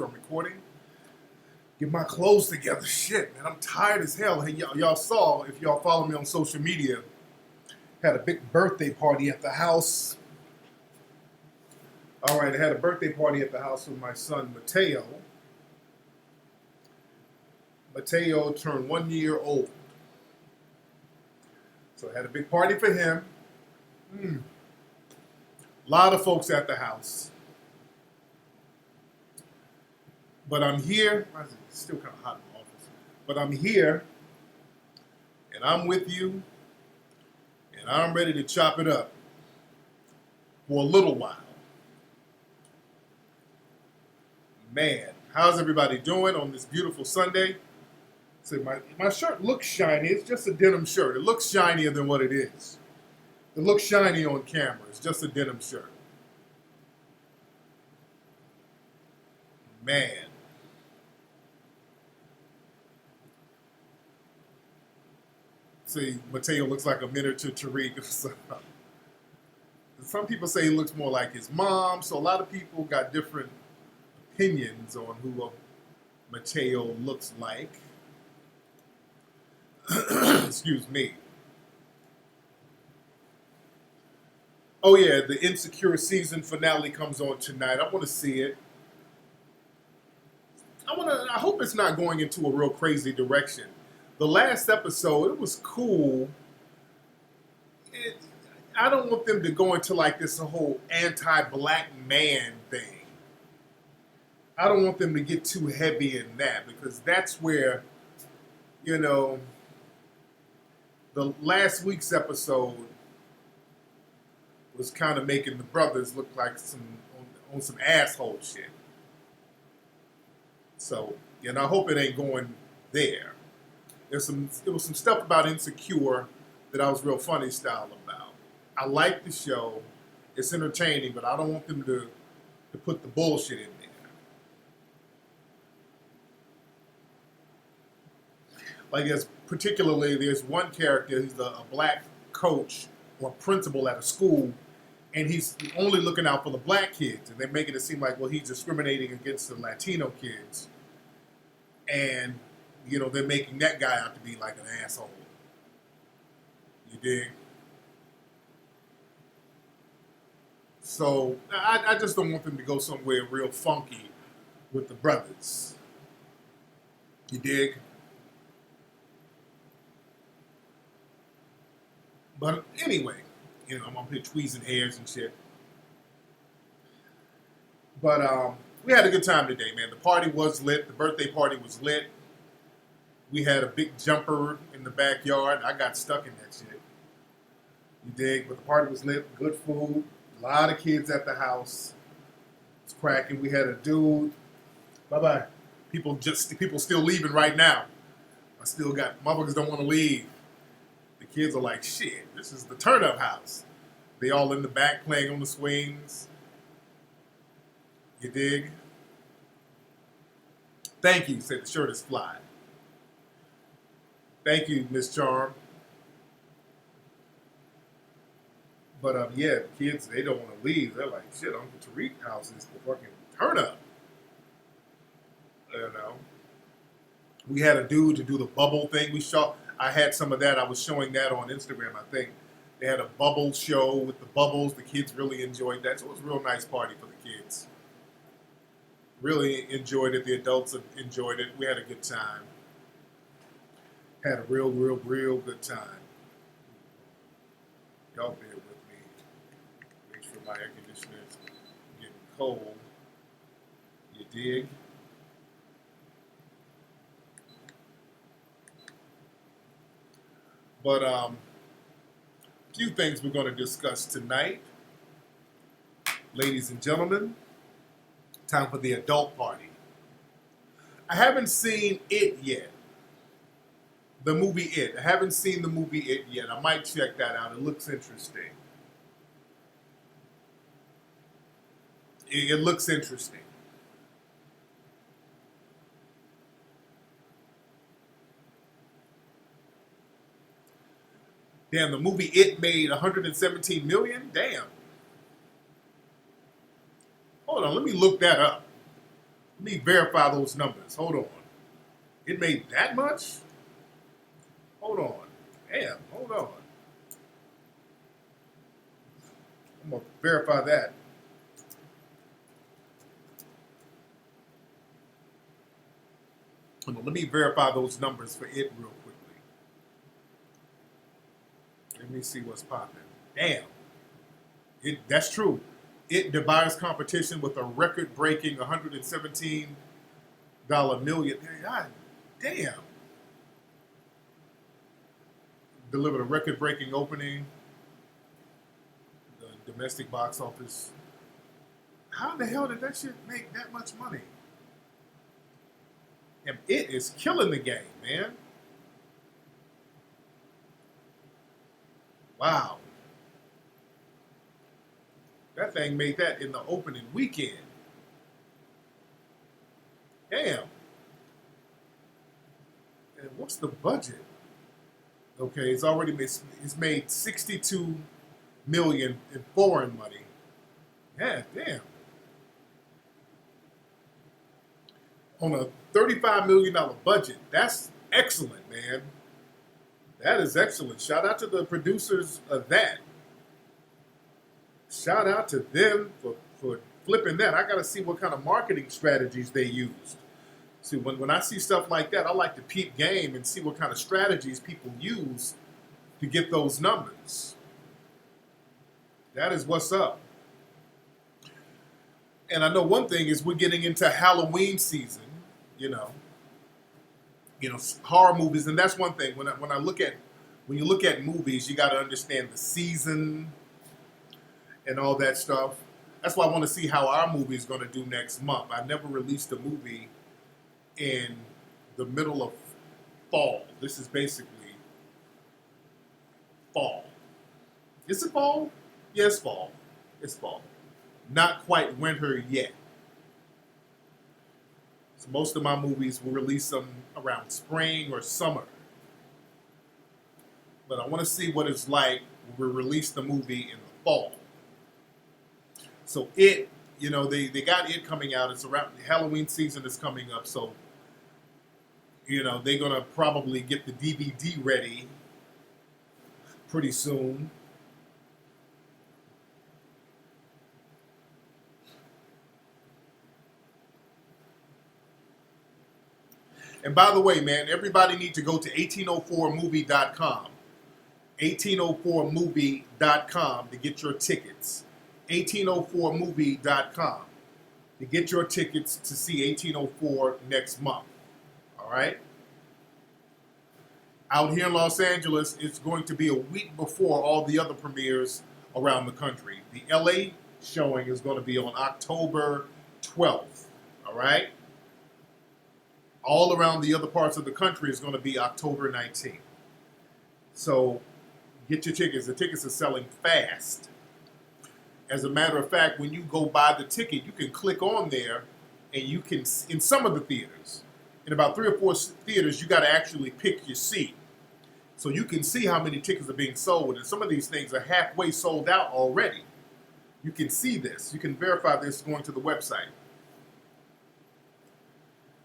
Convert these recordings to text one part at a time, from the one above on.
I'm recording. Get my clothes together. Shit, man, I'm tired as hell. Hey, y'all saw, if y'all follow me on social media, had a big birthday party at the house. All right, I had a birthday party at the house with my son, Mateo. Mateo turned 1 year old. So I had a big party for him. A lot of folks at the house. But I'm here. It's still kind of hot in the office. But I'm here, and I'm with you, and I'm ready to chop it up for a little while. Man, how's everybody doing on this beautiful Sunday? So my shirt looks shiny. It's just a denim shirt. It looks shinier than what it is. It looks shiny on camera. It's just a denim shirt. Man. See, Mateo looks like a miniature Tariq. Some people say he looks more like his mom. So a lot of people got different opinions on who Mateo looks like. Excuse me. Oh yeah, the Insecure season finale comes on tonight. I want to see it. I hope it's not going into a real crazy direction. The last episode, it was cool. I don't want them to go into like this whole anti-black man thing. I don't want them to get too heavy in that, because that's where, the last week's episode was kind of making the brothers look like on some asshole shit. So, I hope it ain't going there. There was some stuff about Insecure that I was real funny style about. I like the show. It's entertaining, but I don't want them to put the bullshit in there. Like, there's one character, he's a black coach or principal at a school, and he's only looking out for the black kids, and they're making it seem like, well, he's discriminating against the Latino kids. And, they're making that guy out to be like an asshole. You dig? So, I just don't want them to go somewhere real funky with the brothers. You dig? But anyway, I'm up here tweezing hairs and shit. But we had a good time today, man. The party was lit. The birthday party was lit. We had a big jumper in the backyard. I got stuck in that shit. You dig? But the party was lit. Good food. A lot of kids at the house. It's cracking. We had a dude. Bye-bye. People still leaving right now. I still got, motherfuckers don't want to leave. The kids are like, shit, this is the turn-up house. They all in the back playing on the swings. You dig? Thank you, said the shirt is fly. Thank you, Miss Charm. But yeah, the kids, they don't want to leave. They're like, shit, Uncle Tariq house is the fucking turn up. We had a dude to do the bubble thing. I had some of that. I was showing that on Instagram, I think. They had a bubble show with the bubbles. The kids really enjoyed that. So it was a real nice party for the kids. Really enjoyed it. The adults enjoyed it. We had a good time. Had a real good time. Y'all bear with me. Make sure my air conditioner is getting cold. You dig? But a few things we're going to discuss tonight. Ladies and gentlemen, time for the adult party. I haven't seen it yet. The movie It. I haven't seen the movie It yet. I might check that out. It looks interesting. It looks interesting. Damn, the movie It made 117 million? Damn. Hold on, let me look that up. Let me verify those numbers. Hold on. It made that much? Hold on. Damn, hold on. I'm going to verify that. Let me verify those numbers for it real quickly. Let me see what's popping. Damn. That's true. It devised competition with a record-breaking $117 million. God damn. Delivered a record-breaking opening. The domestic box office. How the hell did that shit make that much money? And it is killing the game, man. Wow. That thing made that in the opening weekend. Damn. And what's the budget? Okay, it's made 62 million in foreign money. Yeah, damn. On a $35 million budget. That's excellent, man. That is excellent. Shout out to the producers of that. Shout out to them for flipping that. I got to see what kind of marketing strategies they used. See, when I see stuff like that, I like to peep game and see what kind of strategies people use to get those numbers. That is what's up. And I know one thing is we're getting into Halloween season, you know, horror movies, and that's one thing. When you look at movies, you got to understand the season and all that stuff. That's why I want to see how our movie is going to do next month. I never released a movie in the middle of fall. This is basically fall. Is it fall? Yeah, it's fall. It's fall. Not quite winter yet. So most of my movies will release them around spring or summer. But I want to see what it's like when we release the movie in the fall. So they got it coming out. It's around Halloween season is coming up. So, they're going to probably get the DVD ready pretty soon. And by the way, man, everybody need to go to 1804movie.com. 1804movie.com to get your tickets. 1804movie.com to get your tickets to see 1804 next month. All right? Out here in Los Angeles, it's going to be a week before all the other premieres around the country. The LA showing is going to be on October 12th. All right? All around the other parts of the country is going to be October 19th. So get your tickets. The tickets are selling fast. As a matter of fact, when you go buy the ticket, you can click on there and you can, in some of the theaters, in about 3 or 4 theaters, you got to actually pick your seat. So you can see how many tickets are being sold. And some of these things are halfway sold out already. You can see this. You can verify this going to the website.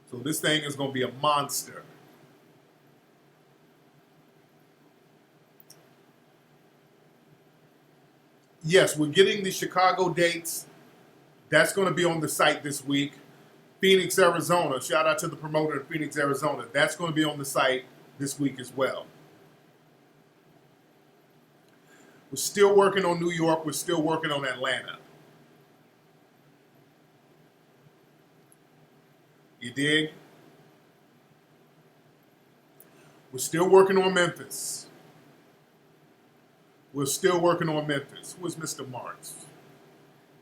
So this thing is going to be a monster. Yes, we're getting the Chicago dates. That's going to be on the site this week. Phoenix, Arizona. Shout out to the promoter in Phoenix, Arizona. That's going to be on the site this week as well. We're still working on New York. We're still working on Atlanta. You dig? We're still working on Memphis. We're still working on Memphis. Who is Mr. Marks?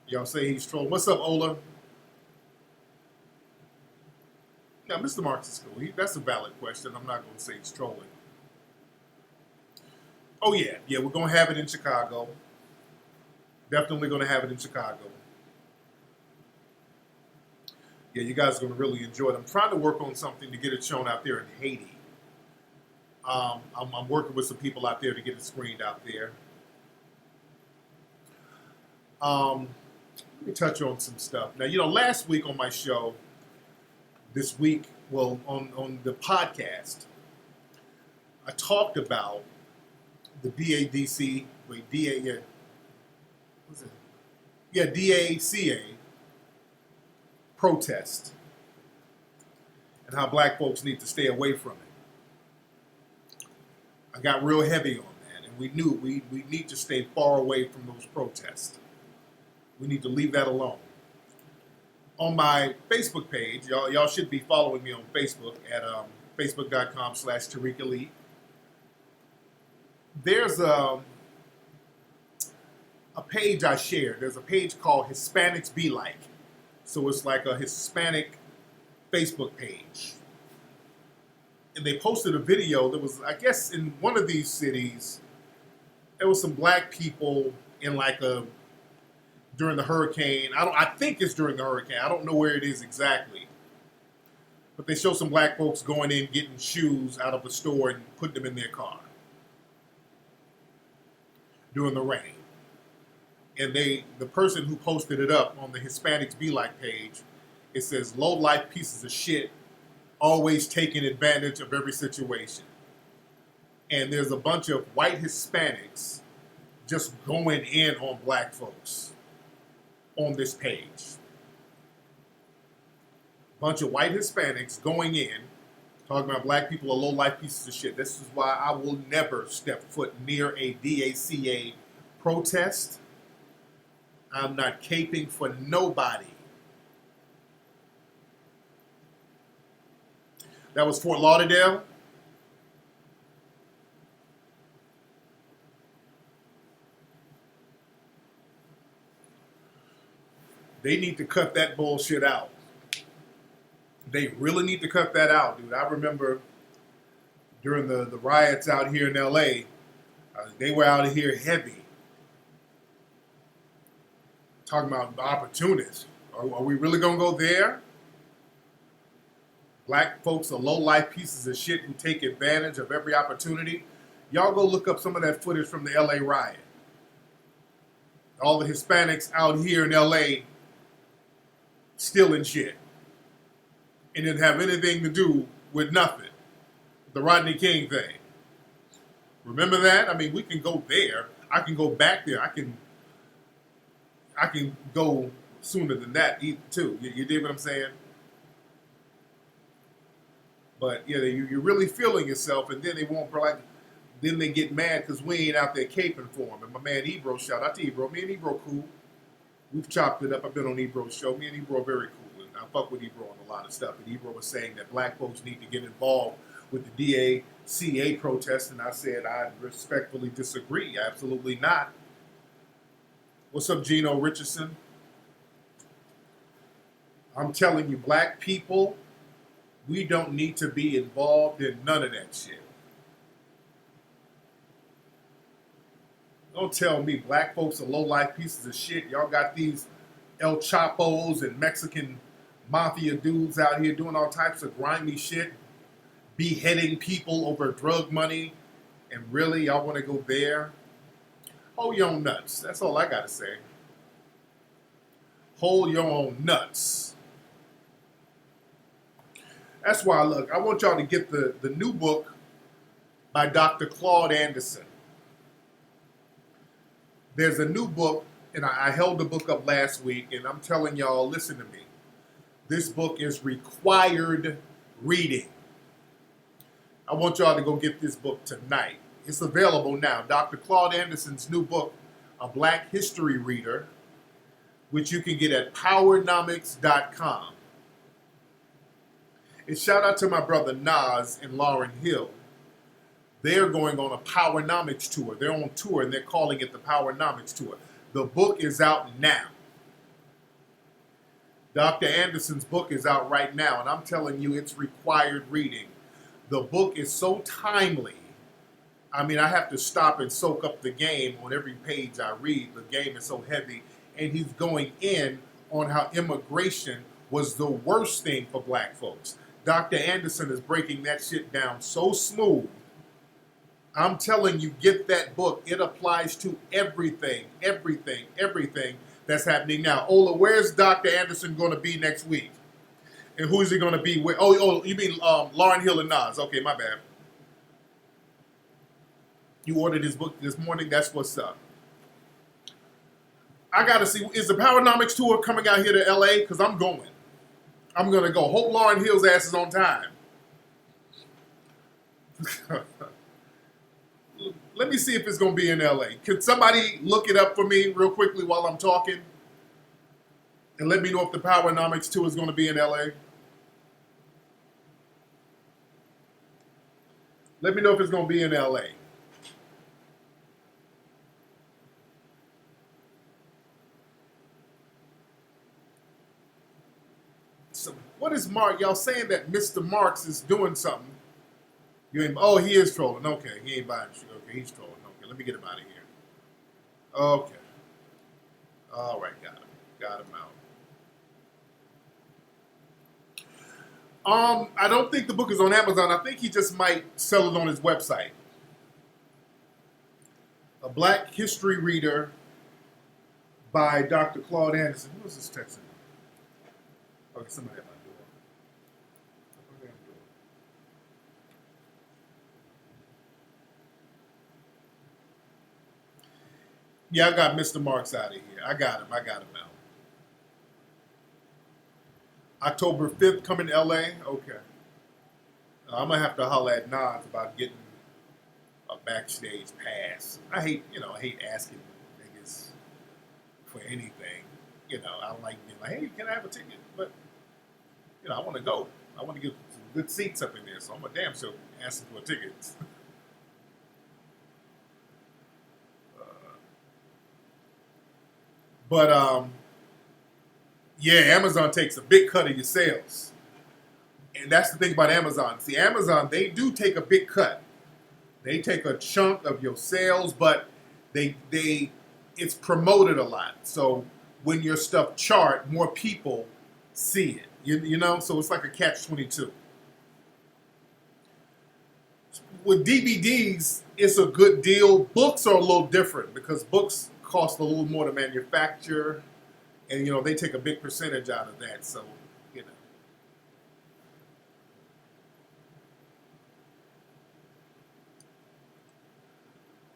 Y'all say he's trolling. What's up, Ola? Yeah, Mr. Marks is cool. That's a valid question. I'm not going to say he's trolling. Oh, yeah. Yeah, we're going to have it in Chicago. Definitely going to have it in Chicago. Yeah, you guys are going to really enjoy it. I'm trying to work on something to get it shown out there in Haiti. I'm working with some people out there to get it screened out there. Let me touch on some stuff. Now, last week on my show, this week, well, on the podcast, I talked about the DADC, wait, DA, yeah, what's it? Yeah, DACA protest and how black folks need to stay away from it. I got real heavy on that, and we knew we need to stay far away from those protests. We need to leave that alone. On my Facebook page, y'all should be following me on Facebook at facebook.com/Tariq Elite. There's a page I shared. There's a page called Hispanics Be Like. So it's like a Hispanic Facebook page. And they posted a video that was, I guess, in one of these cities, there was some black people in like during the hurricane. I think it's during the hurricane. I don't know where it is exactly. But they show some black folks going in, getting shoes out of a store and putting them in their car during the rain. And the person who posted it up on the Hispanics Be Like page, it says, low-life pieces of shit, always taking advantage of every situation. And there's a bunch of white Hispanics just going in on black folks on this page. Bunch of white Hispanics going in, talking about black people are low-life pieces of shit. This is why I will never step foot near a DACA protest. I'm not caping for nobody. That was Fort Lauderdale. They need to cut that bullshit out. They really need to cut that out, dude. I remember during the riots out here in LA, they were out of here heavy. Talking about opportunists. Are we really going to go there? Black folks are low-life pieces of shit who take advantage of every opportunity. Y'all go look up some of that footage from the LA riot. All the Hispanics out here in LA stealing shit. It didn't have anything to do with nothing. The Rodney King thing. Remember that? I mean, we can go there. I can go back there. I can go sooner than that too. You dig what I'm saying? But yeah, you're really feeling yourself, and then they won't like. Then they get mad because we ain't out there caping for them. And my man Ebro, shout out to Ebro. Me and Ebro cool. We've chopped it up. I've been on Ebro's show. Me and Ebro are very cool, and I fuck with Ebro on a lot of stuff. And Ebro was saying that black folks need to get involved with the DACA protest, and I said I respectfully disagree. Absolutely not. What's up, Gino Richardson? I'm telling you, black people, we don't need to be involved in none of that shit. Don't tell me black folks are low-life pieces of shit. Y'all got these El Chapos and Mexican mafia dudes out here doing all types of grimy shit, beheading people over drug money, and really, y'all want to go there? Hold your own nuts. That's all I got to say. Hold your own nuts. That's why, look, I want y'all to get the new book by Dr. Claude Anderson. There's a new book, and I held the book up last week, and I'm telling y'all, listen to me. This book is required reading. I want y'all to go get this book tonight. It's available now. Dr. Claude Anderson's new book, A Black History Reader, which you can get at powernomics.com. And shout out to my brother Nas and Lauren Hill. They're going on a Powernomics tour. They're on tour and they're calling it the Powernomics Tour. The book is out now. Dr. Anderson's book is out right now, and I'm telling you, it's required reading. The book is so timely. I mean, I have to stop and soak up the game on every page I read. The game is so heavy, and he's going in on how immigration was the worst thing for black folks. Dr. Anderson is breaking that shit down so smooth. I'm telling you, get that book. It applies to everything that's happening now. Ola, where's Dr. Anderson going to be next week? And who is he going to be with? Oh, you mean Lauryn Hill and Nas. Okay, my bad. You ordered his book this morning. That's what's up. I got to see, is the Powernomics tour coming out here to L.A.? Because I'm going. I'm going to go. Hope Lauryn Hill's ass is on time. Let me see if it's going to be in L.A. Could somebody look it up for me real quickly while I'm talking? And let me know if the Powernomics tour is going to be in L.A. Let me know if it's going to be in L.A. So what is Mark? Y'all saying that Mr. Marks is doing something. You ain't, oh, he is trolling. Okay, he ain't buying shit. Okay, he's trolling. Okay, let me get him out of here. Okay. All right, got him. Got him out. I don't think the book is on Amazon. I think he just might sell it on his website. A Black History Reader by Dr. Claude Anderson. Who was this texting? Okay, somebody at my door. Okay, I'm doing. Yeah, I got Mr. Marks out of here. I got him out. October 5th coming to LA? Okay. I'm going to have to holler at Nas about getting a backstage pass. I hate asking niggas for anything. I don't like being like, hey, can I have a ticket? But, I want to go. I want to get some good seats up in there, so I'm a damn sure asking for tickets. But yeah, Amazon takes a big cut of your sales. And that's the thing about Amazon. See, Amazon, they do take a big cut. They take a chunk of your sales, but it's promoted a lot. So when your stuff chart, more people see it. So it's like a catch-22. With DVDs, it's a good deal. Books are a little different because books cost a little more to manufacture. And, they take a big percentage out of that. So,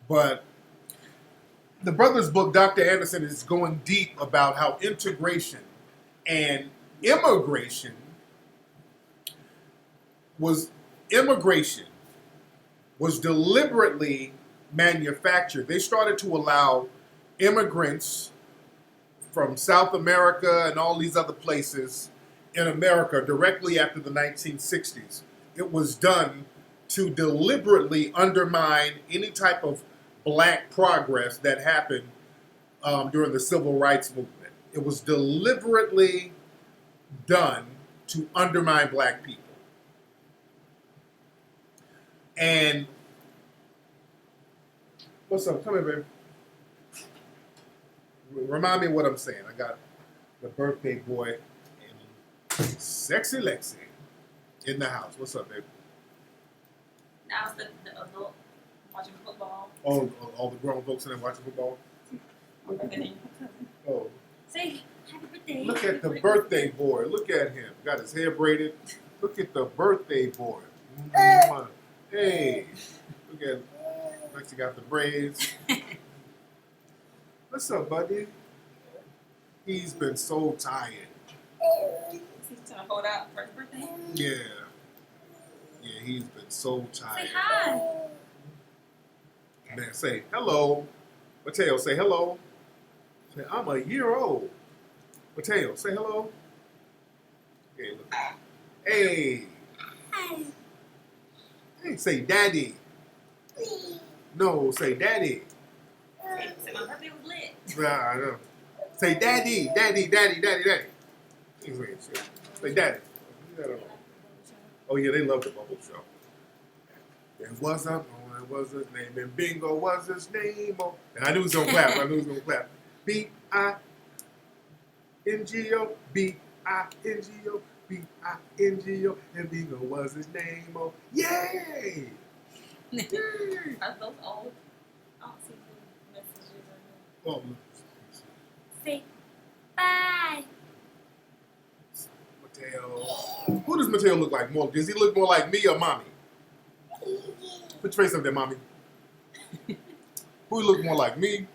But the brother's book, Dr. Anderson, is going deep about how integration and immigration was deliberately manufactured. They started to allow immigrants from South America and all these other places in America directly after the 1960s. It was done to deliberately undermine any type of black progress that happened during the civil rights movement. It was deliberately done to undermine black people. And what's up? Come here, baby. Remind me what I'm saying. I got the birthday boy and sexy Lexi in the house. What's up, baby? Now it's the adult watching football. All the grown folks in there watching football? Oh. Say happy birthday. Look at the birthday boy. Look at him. Got his hair braided. Look at the birthday boy. Hey. Look at Lexi got the braids. What's up, buddy? He's been so tired. He's trying to hold out for his birthday. Yeah. Yeah, he's been so tired. Say hi. Man, say hello. Mateo, say hello. Say, I'm a year old. Mateo, say hello. Okay, look. Hey. Hey, say daddy. No, say daddy. Say my birthday was lit. Nah, I know. Say daddy. Say daddy. Oh yeah, they love the bubble show. There was a boy, was his name, and Bingo was his name. Oh. And I knew he was gonna clap. B-I-N-G-O, B-I-N-G-O, B-I-N-G-O, and Bingo was his name. Oh, yay! Are those old? I don't see the messages on here. Oh, Say bye. Mateo. Who does Mateo look like more? Does he look more like me or mommy? Put your face up there, mommy. Who look more like me?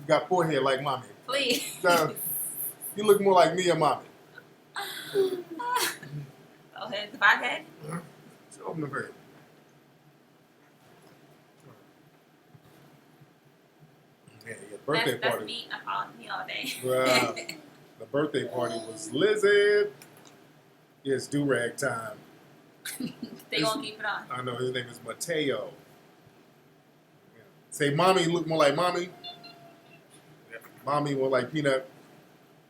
You got forehead like mommy. Please. You look more like me or mommy. Go ahead. The podcast. Just open the bed. Yeah, birthday That's party. me. I'm on me all day. Well, the birthday party was Lizard. It's do-rag time. They gonna keep it on. I know his name is Mateo. Yeah. Say, mommy, you look more like mommy. Yeah. Mommy more like Peanut.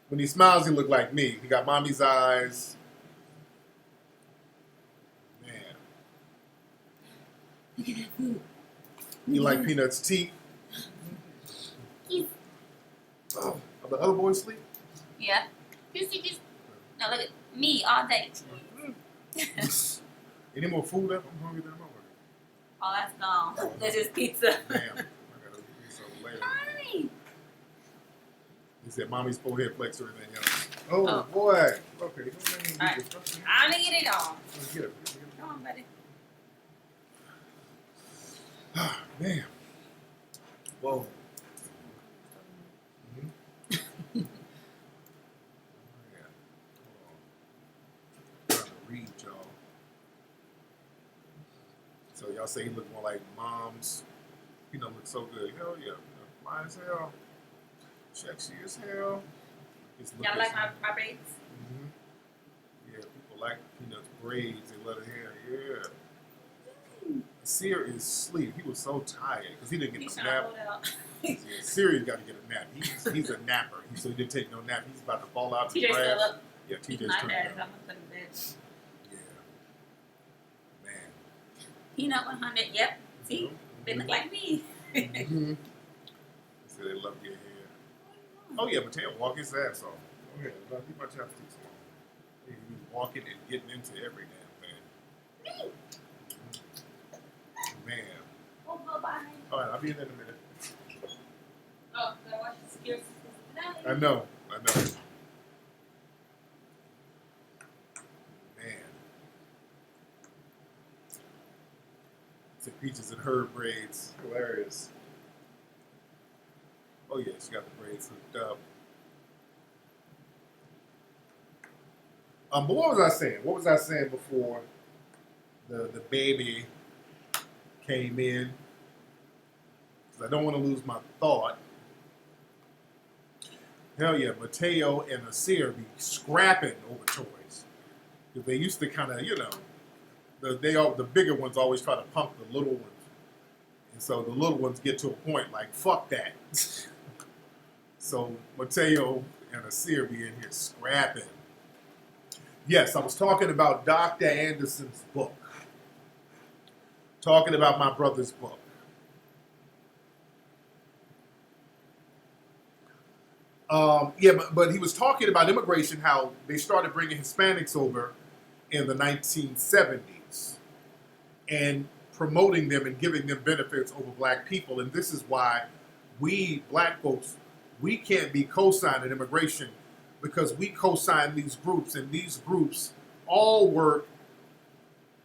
When he smiles, he look like me. He got mommy's eyes. Man. Look at that food. You like Peanut's teeth. Oh, are the other boys asleep? Yeah. Just no. Look at me all day. Any more food left? I'm hungry. Then I'm hungry. Oh, that's gone. That's just pizza. Damn. I gotta eat some later. Hi. He said mommy's forehead flex or anything else. Oh, boy. Okay. Don't let him All right. do this. I'm gonna get it on. Get it. Come on, buddy. Ah, man. Whoa. Mhm. Yeah. Hold on. Trying to read, y'all. So y'all say he look more like mom's. He don't look so good. Hell yeah. Fine as hell. Sexy as hell. Y'all like my braids? Mm-hmm. Yeah, people like Peanut's braids. They let her hair. Yeah. Sear is asleep. He was so tired because he didn't get He's no trying nap. to hold out. Yeah, Siri's got to get a nap. He's a napper. So he didn't take no nap. He's about to fall out the TJ's grass. still up. Yeah, He's TJ's not turned bad. down. I'm gonna put him in bed. Yeah. Man. Peanut 100. Yep. See, they look like me. Mm-hmm. So they love your hair. Oh yeah, Mateo walk his ass off. Oh yeah, keep my chopsticks on. He was walking and getting into every damn thing. Man. Oh, bye-bye. All right, I'll be in there in a minute. Oh, gotta watch the security system. I know. Man. It's Peaches and her braids. Hilarious. Oh yeah, she got the braids hooked up. But what was I saying? What was I saying before the baby came in? Because I don't want to lose my thought. Hell yeah, Mateo and Nasir be scrapping over toys. Because they used to kind of, the bigger ones always try to pump the little ones. And so the little ones get to a point like, fuck that. So Mateo and Nasir be in here scrapping. Yes, I was talking about Dr. Anderson's book. Talking about my brother's book. But he was talking about immigration, how they started bringing Hispanics over in the 1970s and promoting them and giving them benefits over black people. And this is why we, black folks, we can't be co-signing immigration because we co-sign these groups, and these groups all work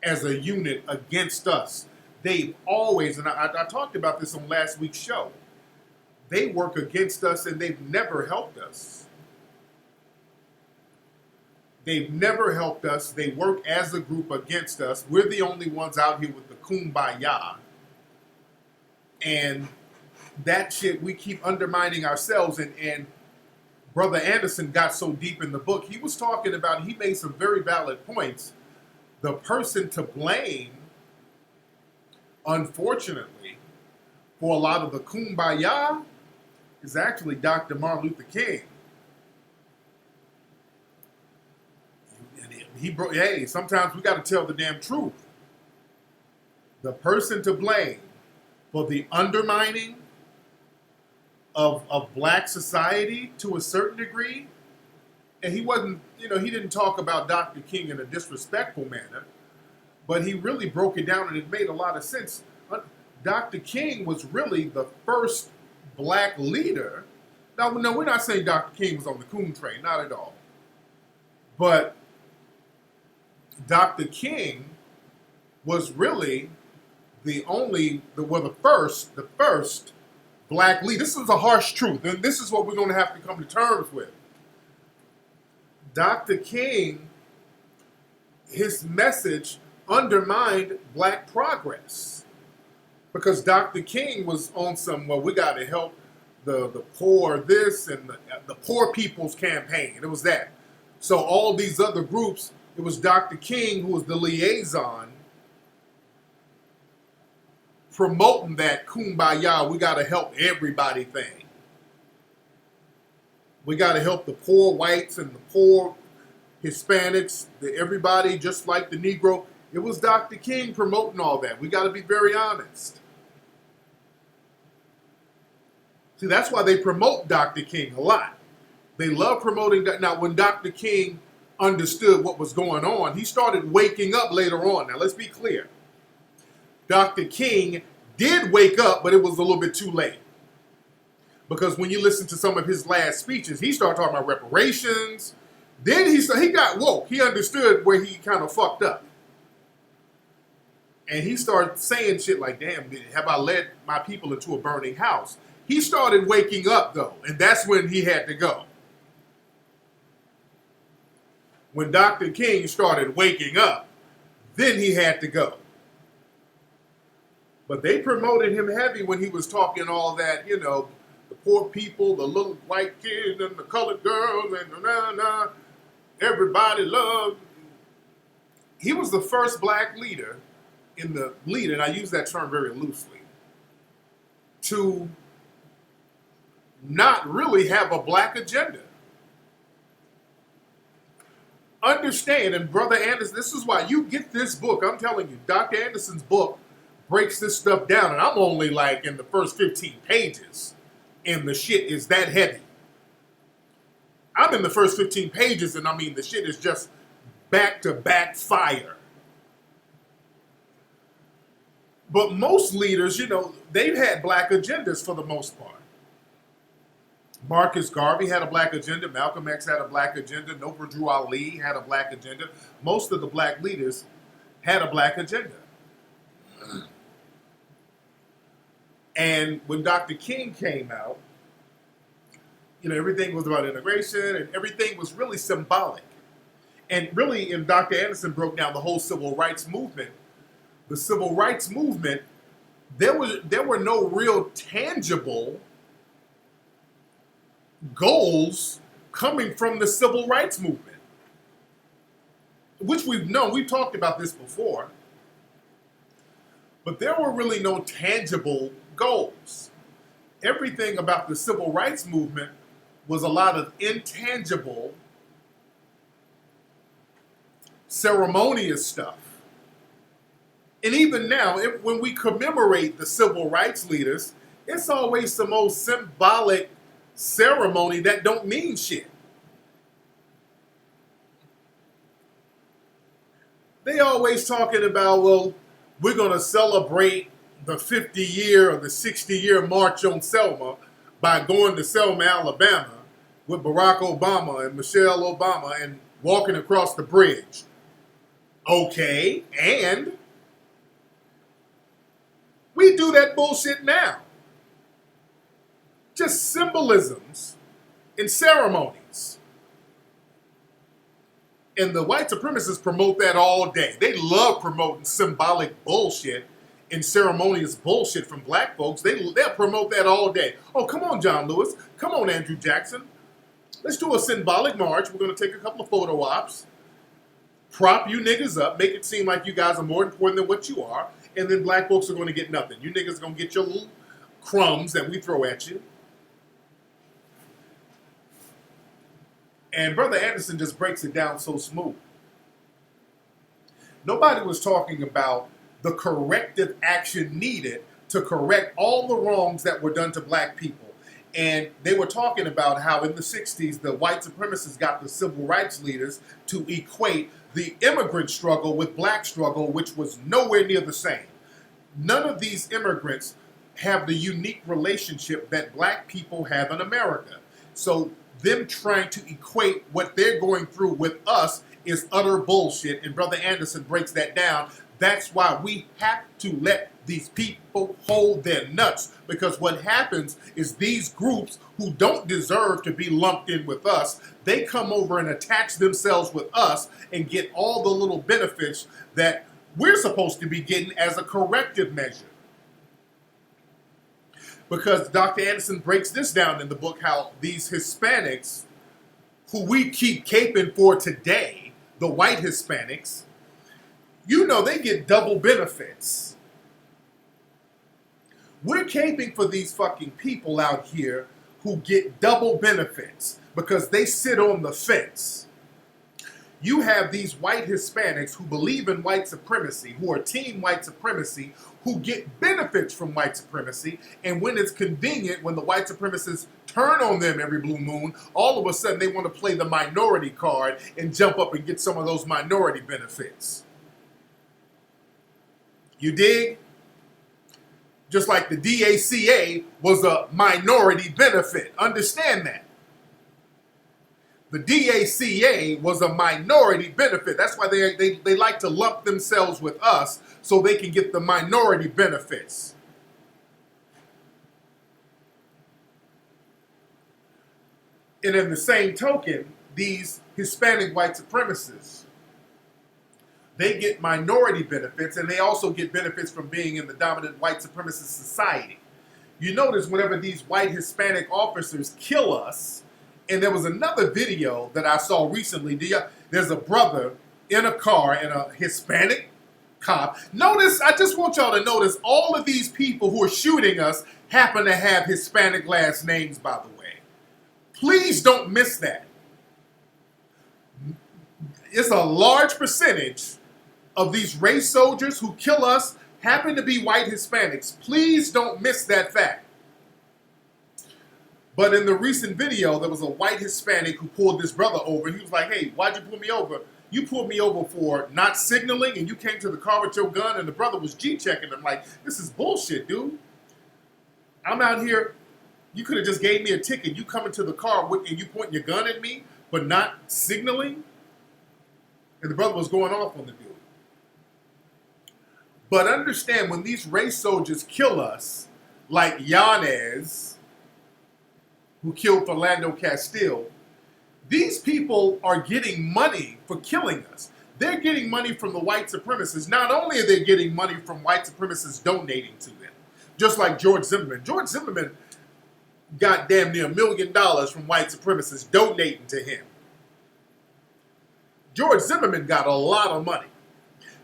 as a unit against us. They've always, and I talked about this on last week's show, they work against us and they've never helped us. They've never helped us. They work as a group against us. We're the only ones out here with the kumbaya. And that shit, we keep undermining ourselves. And Brother Anderson got so deep in the book, he was talking about, he made some very valid points. The person to blame, unfortunately, for a lot of the kumbaya is actually Dr. Martin Luther King. Hey, sometimes we got to tell the damn truth. The person to blame for the undermining of black society to a certain degree, and he wasn't, he didn't talk about Dr. King in a disrespectful manner, but he really broke it down and it made a lot of sense. Dr. King was really the first black leader Now, no, we're not saying Dr. King was on the coon train, not at all. But Dr. King was really the first black leader. This is a harsh truth, and this is what we're going to have to come to terms with. Dr. King, his message undermined black progress because Dr. King was on some, well, we got to help the poor this and the poor people's campaign. It was that. So all these other groups, it was Dr. King who was the liaison promoting that kumbaya, we got to help everybody thing. We got to help the poor whites and the poor Hispanics, everybody, just like the Negro. It was Dr. King promoting all that. We got to be very honest. See, that's why they promote Dr. King a lot. They love promoting that. Now, when Dr. King understood what was going on, he started waking up later on. Now, let's be clear. Dr. King did wake up, but it was a little bit too late. Because when you listen to some of his last speeches, he started talking about reparations. Then he got woke. He understood where he kind of fucked up. And he started saying shit like, damn, have I led my people into a burning house? He started waking up, though, and that's when he had to go. When Dr. King started waking up, then he had to go. But they promoted him heavy when he was talking all that, you know, the poor people, the little white kids and the colored girls and everybody loved. He was the first black leader and I use that term very loosely, to not really have a black agenda. Understand, and Brother Anderson, this is why you get this book. I'm telling you, Dr. Anderson's book breaks this stuff down, and I'm only like in the first 15 pages, and the shit is that heavy. I'm in the first 15 pages, and I mean, the shit is just back-to-back fire. But most leaders, you know, they've had black agendas for the most part. Marcus Garvey had a black agenda. Malcolm X had a black agenda. Noble Drew Ali had a black agenda. Most of the black leaders had a black agenda. And when Dr. King came out, you know, everything was about integration and everything was really symbolic. And really, and Dr. Anderson broke down the whole civil rights movement. The civil rights movement, there were no real tangible goals coming from the civil rights movement, which we've known. We've talked about this before. But there were really no tangible goals. Everything about the civil rights movement was a lot of intangible, ceremonious stuff. And even now, when we commemorate the civil rights leaders, it's always the most symbolic ceremony that don't mean shit. They always talking about, well, we're going to celebrate the 50-year or the 60-year March on Selma by going to Selma, Alabama with Barack Obama and Michelle Obama and walking across the bridge. Okay, and we do that bullshit now. Just symbolisms and ceremonies. And the white supremacists promote that all day. They love promoting symbolic bullshit and ceremonious bullshit from black folks. They'll promote that all day. Oh, come on, John Lewis. Come on, Andrew Jackson. Let's do a symbolic march. We're going to take a couple of photo ops, prop you niggas up, make it seem like you guys are more important than what you are, and then black folks are going to get nothing. You niggas are going to get your little crumbs that we throw at you. And Brother Anderson just breaks it down so smooth. Nobody was talking about the corrective action needed to correct all the wrongs that were done to black people. And they were talking about how in the 60s, the white supremacists got the civil rights leaders to equate the immigrant struggle with black struggle, which was nowhere near the same. None of these immigrants have the unique relationship that black people have in America. So them trying to equate what they're going through with us is utter bullshit. And Brother Anderson breaks that down. That's why we have to let these people hold their nuts. Because what happens is these groups who don't deserve to be lumped in with us, they come over and attach themselves with us and get all the little benefits that we're supposed to be getting as a corrective measure. Because Dr. Anderson breaks this down in the book, how these Hispanics, who we keep caping for today, the white Hispanics, you know they get double benefits. We're caping for these fucking people out here who get double benefits because they sit on the fence. You have these white Hispanics who believe in white supremacy, who are team white supremacy, who get benefits from white supremacy, and when it's convenient, when the white supremacists turn on them every blue moon, all of a sudden they want to play the minority card and jump up and get some of those minority benefits. You dig? Just like the DACA was a minority benefit. Understand that. The DACA was a minority benefit. That's why they like to lump themselves with us so they can get the minority benefits. And in the same token, these Hispanic white supremacists, they get minority benefits, and they also get benefits from being in the dominant white supremacist society. You notice whenever these white Hispanic officers kill us, and there was another video that I saw recently, there's a brother in a car and a Hispanic cop. Notice, I just want y'all to notice, all of these people who are shooting us happen to have Hispanic last names, by the way. Please don't miss that. It's a large percentage of these race soldiers who kill us happen to be white Hispanics. Please don't miss that fact. But in the recent video, there was a white Hispanic who pulled this brother over. He was like, hey, why'd you pull me over? You pulled me over for not signaling, and you came to the car with your gun, and the brother was G-checking him. Like, this is bullshit, dude. I'm out here. You could have just gave me a ticket. You come into the car and you pointing your gun at me, but not signaling? And the brother was going off on the dude. But understand, when these race soldiers kill us, like Yanez, who killed Philando Castile, these people are getting money for killing us. They're getting money from the white supremacists. Not only are they getting money from white supremacists donating to them, just like George Zimmerman. George Zimmerman got damn near $1 million from white supremacists donating to him. George Zimmerman got a lot of money.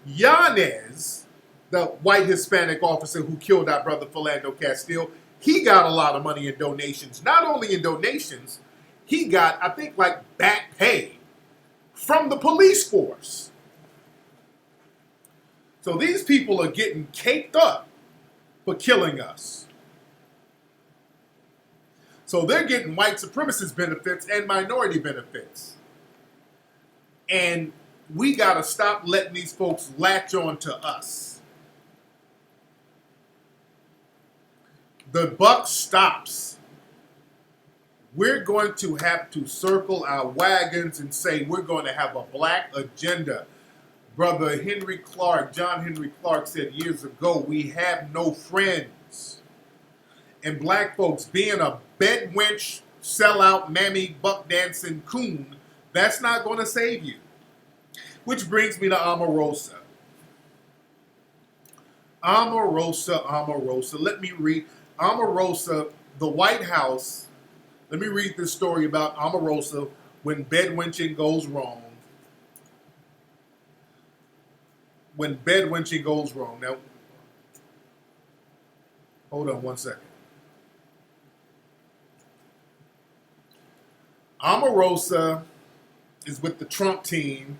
Yanez, the white Hispanic officer who killed our brother Philando Castile, he got a lot of money in donations. Not only in donations, he got, I think, like back pay from the police force. So these people are getting caked up for killing us. So they're getting white supremacist benefits and minority benefits. And we got to stop letting these folks latch on to us. The buck stops. We're going to have to circle our wagons and say we're going to have a black agenda. Brother Henry Clark, John Henry Clark said years ago, we have no friends. And black folks, being a bedwench, sellout, mammy, buck dancing coon, that's not going to save you. Which brings me to Omarosa. Omarosa. Let me read. Omarosa, the White House. Let me read this story about Omarosa when bedwenching goes wrong. When bedwenching goes wrong. Now, hold on one second. Omarosa is with the Trump team.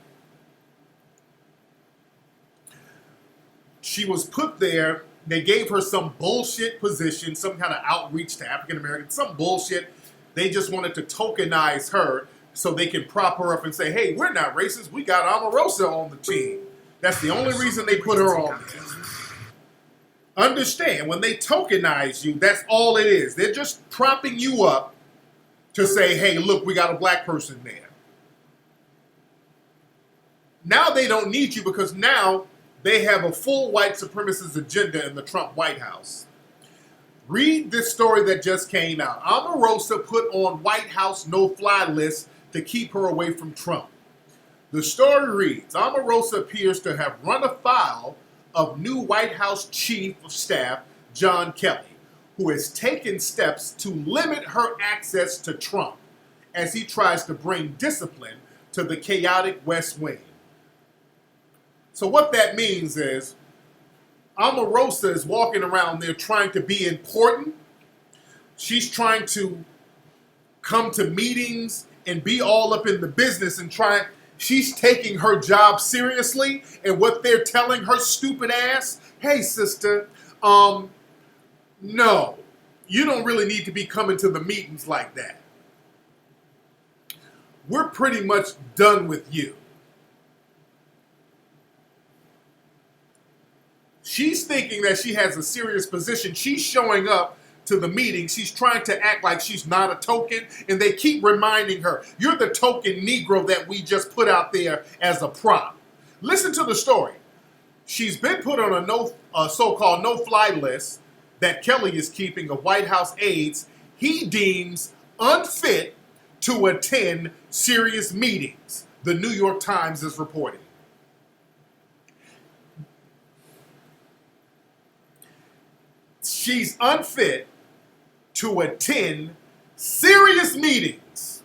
She was put there. They gave her some bullshit position, some kind of outreach to African Americans, some bullshit. They just wanted to tokenize her so they can prop her up and say, hey, we're not racist. We got Omarosa on the team. That's the only reason they put her on there. Understand, when they tokenize you, that's all it is. They're just propping you up to say, hey, look, we got a black person there. Now they don't need you because now they have a full white supremacist agenda in the Trump White House. Read this story that just came out. Omarosa put on White House no-fly list to keep her away from Trump. The story reads, Omarosa appears to have run afoul of new White House Chief of Staff John Kelly, who has taken steps to limit her access to Trump as he tries to bring discipline to the chaotic West Wing. So what that means is Omarosa is walking around there trying to be important. She's trying to come to meetings and be all up in the business and she's taking her job seriously, and what they're telling her stupid ass, hey sister, no, you don't really need to be coming to the meetings like that. We're pretty much done with you. She's thinking that she has a serious position. She's showing up to the meeting. She's trying to act like she's not a token, and they keep reminding her, you're the token Negro that we just put out there as a prop. Listen to the story. She's been put on a so-called no-fly list that Kelly is keeping of White House aides he deems unfit to attend serious meetings, the New York Times is reporting. She's unfit to attend serious meetings.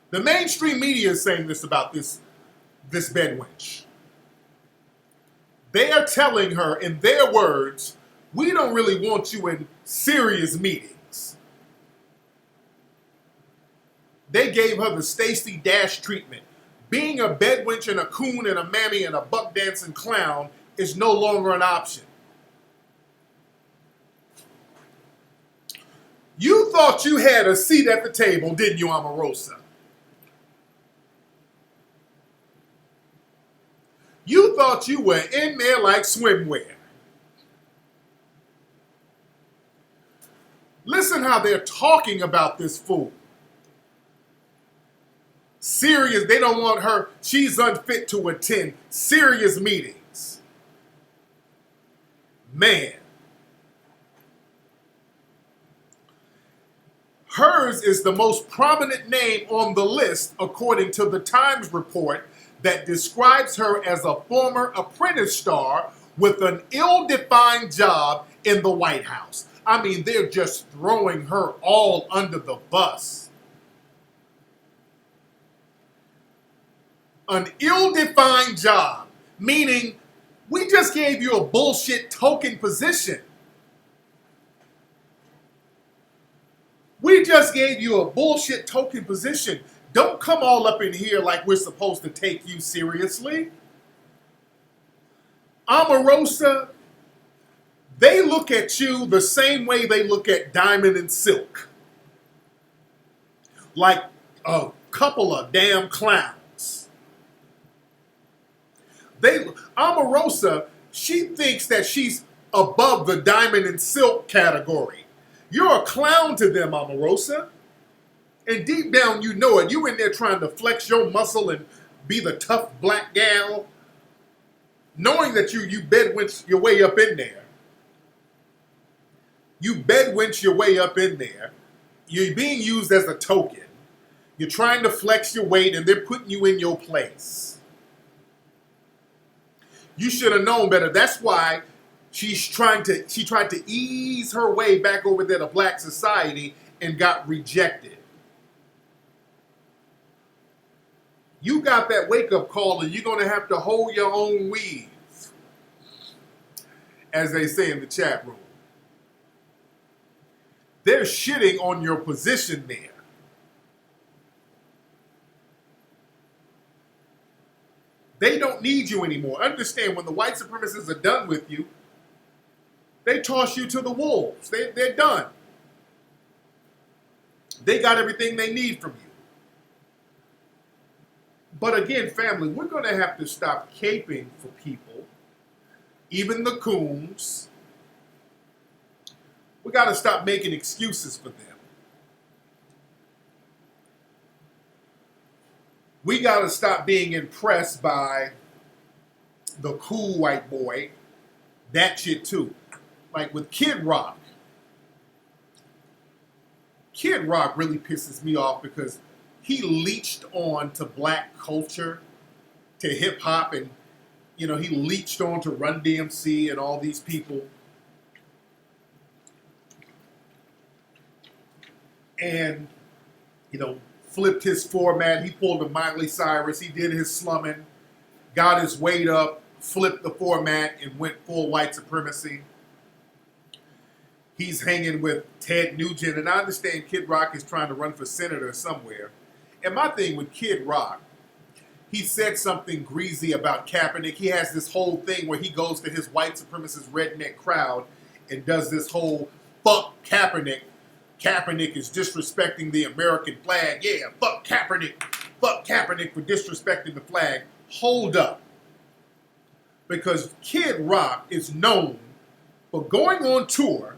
The mainstream media is saying this about this bedwench. They are telling her, in their words, we don't really want you in serious meetings. They gave her the Stacey Dash treatment. Being a bedwench and a coon and a mammy and a buck dancing clown is no longer an option. You thought you had a seat at the table, didn't you, Omarosa? You thought you were in there like swimwear. Listen how they're talking about this fool. Serious, they don't want her, she's unfit to attend serious meetings. Man. Hers is the most prominent name on the list, according to the Times report that describes her as a former apprentice star with an ill-defined job in the White House. I mean, they're just throwing her all under the bus. An ill-defined job, meaning we just gave you a bullshit token position. We just gave you a bullshit token position. Don't come all up in here like we're supposed to take you seriously. Omarosa, they look at you the same way they look at Diamond and Silk. Like a couple of damn clowns. Omarosa, she thinks that she's above the Diamond and Silk category. You're a clown to them, Omarosa. And deep down, you know it. You in there trying to flex your muscle and be the tough black gal, knowing that you bedwench your way up in there. You bedwench your way up in there. You're being used as a token. You're trying to flex your weight, and they're putting you in your place. You should have known better. That's why she tried to ease her way back over there to black society and got rejected. You got that wake-up call, and you're going to have to hold your own weave, as they say in the chat room. They're shitting on your position there. They don't need you anymore. Understand, when the white supremacists are done with you, they toss you to the wolves. They're done. They got everything they need from you. But again, family, we're going to have to stop caping for people, even the coons. We got to stop making excuses for them. We got to stop being impressed by the cool white boy. That shit too. Like with Kid Rock. Kid Rock really pisses me off because he leached on to black culture, to hip hop, and he leached on to Run DMC and all these people. And, flipped his format. He pulled a Miley Cyrus. He did his slumming, got his weight up, flipped the format, and went full white supremacy. He's hanging with Ted Nugent. And I understand Kid Rock is trying to run for senator somewhere. And my thing with Kid Rock, he said something greasy about Kaepernick. He has this whole thing where he goes to his white supremacist redneck crowd and does this whole fuck Kaepernick. Kaepernick is disrespecting the American flag. Yeah, fuck Kaepernick. Fuck Kaepernick for disrespecting the flag. Hold up. Because Kid Rock is known for going on tour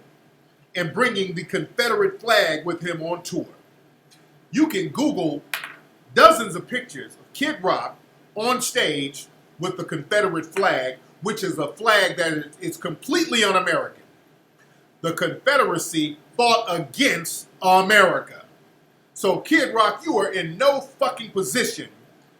and bringing the Confederate flag with him on tour. You can Google dozens of pictures of Kid Rock on stage with the Confederate flag, which is a flag that is completely un-American. The Confederacy fought against America. So Kid Rock, you are in no fucking position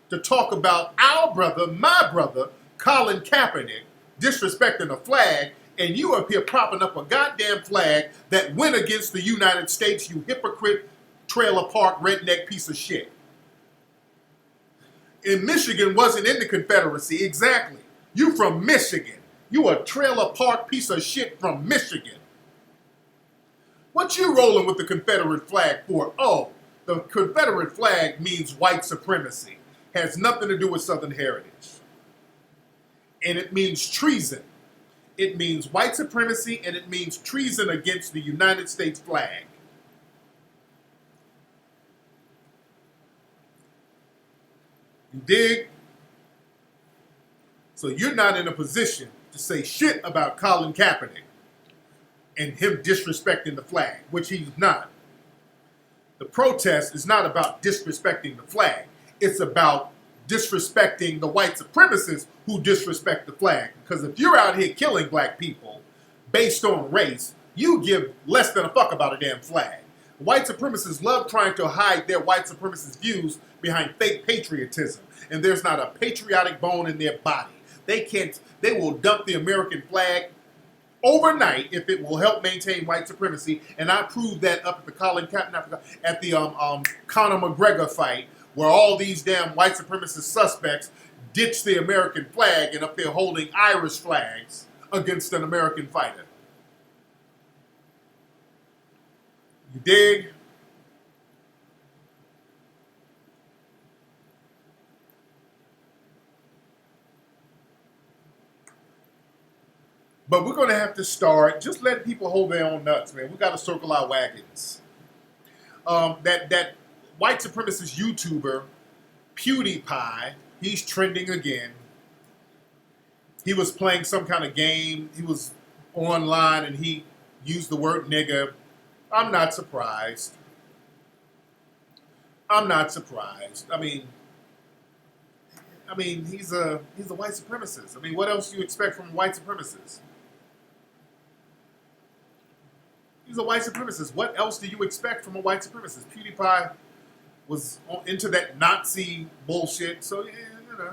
to talk about our brother, my brother, Colin Kaepernick, disrespecting a flag, and you up here propping up a goddamn flag that went against the United States, you hypocrite, trailer park, redneck piece of shit. And Michigan wasn't in the Confederacy, exactly. You from Michigan. You a trailer park piece of shit from Michigan. What you rolling with the Confederate flag for? Oh, the Confederate flag means white supremacy. Has nothing to do with Southern heritage. And it means treason. It means white supremacy, and it means treason against the United States flag. You dig? So you're not in a position to say shit about Colin Kaepernick and him disrespecting the flag, which he's not. The protest is not about disrespecting the flag. It's about disrespecting the white supremacists who disrespect the flag. Because if you're out here killing black people based on race, you give less than a fuck about a damn flag. White supremacists love trying to hide their white supremacist views behind fake patriotism. And there's not a patriotic bone in their body. They will dump the American flag overnight if it will help maintain white supremacy. And I proved that up at the Conor McGregor fight, where all these damn white supremacist suspects ditched the American flag and up there holding Irish flags against an American fighter. You dig? But we're going to have to start just letting people hold their own nuts, man. We got to circle our wagons. That white supremacist YouTuber, PewDiePie, he's trending again. He was playing some kind of game. He was online and he used the word nigger. I'm not surprised. I'm not surprised. I mean, he's a white supremacist. I mean, what else do you expect from a white supremacist? He's a white supremacist. What else do you expect from a white supremacist? PewDiePie was into that Nazi bullshit. So, yeah,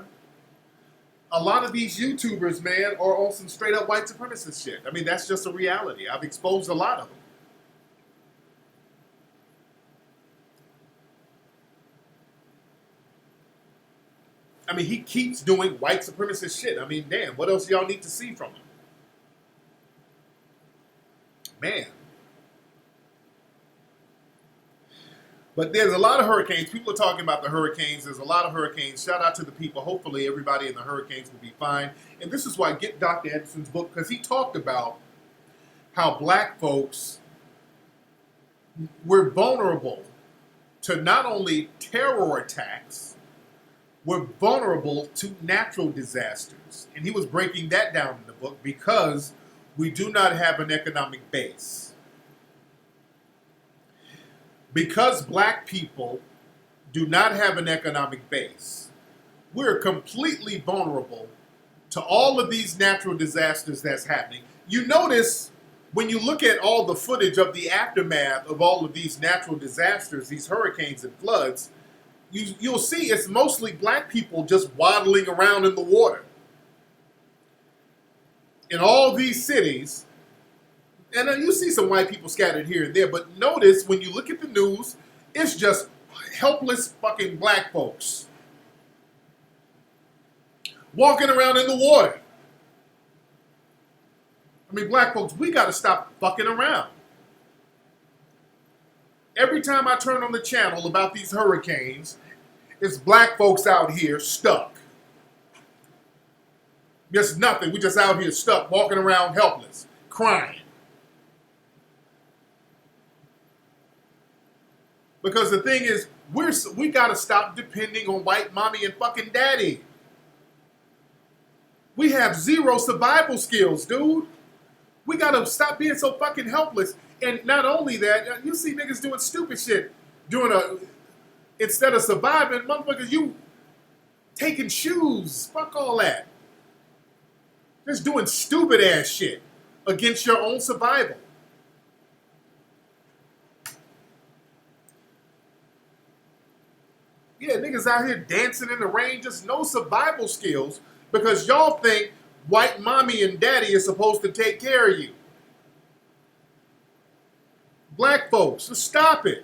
a lot of these YouTubers, man, are on some straight up white supremacist shit. I mean, that's just a reality. I've exposed a lot of them. I mean, he keeps doing white supremacist shit. I mean, damn, what else y'all need to see from him? Man. But there's a lot of hurricanes. People are talking about the hurricanes. There's a lot of hurricanes. Shout out to the people. Hopefully everybody in the hurricanes will be fine. And this is why I get Dr. Anderson's book, because he talked about how black folks were vulnerable to not only terror attacks, we're vulnerable to natural disasters. And he was breaking that down in the book because we do not have an economic base. Because black people do not have an economic base. We're completely vulnerable to all of these natural disasters that's happening. You notice when you look at all the footage of the aftermath of all of these natural disasters, these hurricanes and floods, you'll see it's mostly black people just waddling around in the water. In all these cities, and you see some white people scattered here and there, but notice when you look at the news, it's just helpless fucking black folks walking around in the water. I mean, black folks, we got to stop fucking around. Every time I turn on the channel about these hurricanes, it's black folks out here stuck. Just nothing. We just out here stuck, walking around helpless, crying. Because the thing is, we got to stop depending on white mommy and fucking daddy. We have zero survival skills, dude. We got to stop being so fucking helpless. And not only that, you see niggas doing stupid shit. Instead of surviving, motherfuckers, you taking shoes. Fuck all that. Just doing stupid ass shit against your own survival. Yeah, niggas out here dancing in the rain, just no survival skills because y'all think white mommy and daddy is supposed to take care of you. Black folks, just stop it.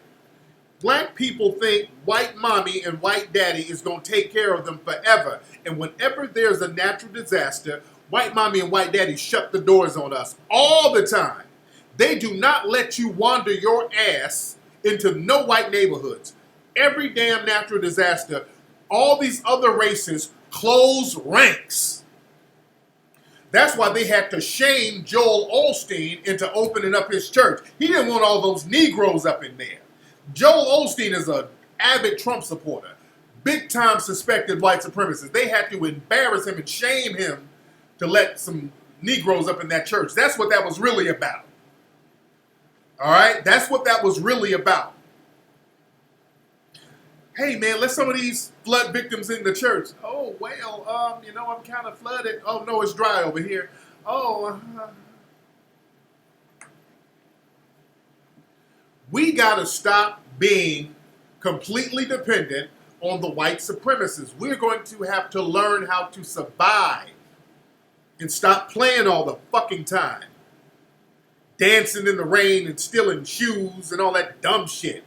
Black people think white mommy and white daddy is going to take care of them forever. And whenever there's a natural disaster, white mommy and white daddy shut the doors on us all the time. They do not let you wander your ass into no white neighborhoods. Every damn natural disaster, all these other races close ranks. That's why they had to shame Joel Osteen into opening up his church. He didn't want all those Negroes up in there. Joel Osteen is an avid Trump supporter, big time suspected white supremacist. They had to embarrass him and shame him to let some Negroes up in that church. That's what that was really about. All right? That's what that was really about. Hey, man, let some of these flood victims in the church. Oh, well, I'm kind of flooded. Oh, no, it's dry over here. We got to stop being completely dependent on the white supremacists. We're going to have to learn how to survive and stop playing all the fucking time. Dancing in the rain and stealing shoes and all that dumb shit.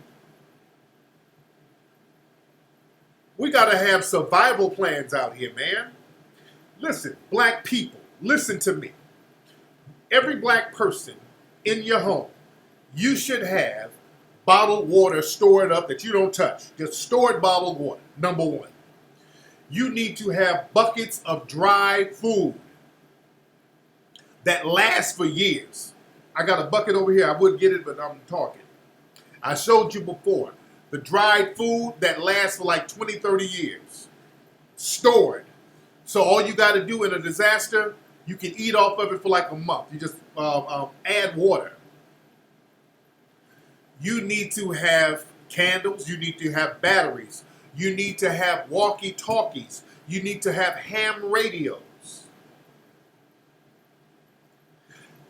We got to have survival plans out here, man. Listen, black people, listen to me. Every black person in your home, you should have bottled water stored up that you don't touch. Just stored bottled water, number one. You need to have buckets of dry food that lasts for years. I got a bucket over here. I would get it, but I'm talking. I showed you before. The dried food that lasts for like 20, 30 years. Stored. So all you got to do in a disaster, you can eat off of it for like a month. You just add water. You need to have candles. You need to have batteries. You need to have walkie-talkies. You need to have ham radios.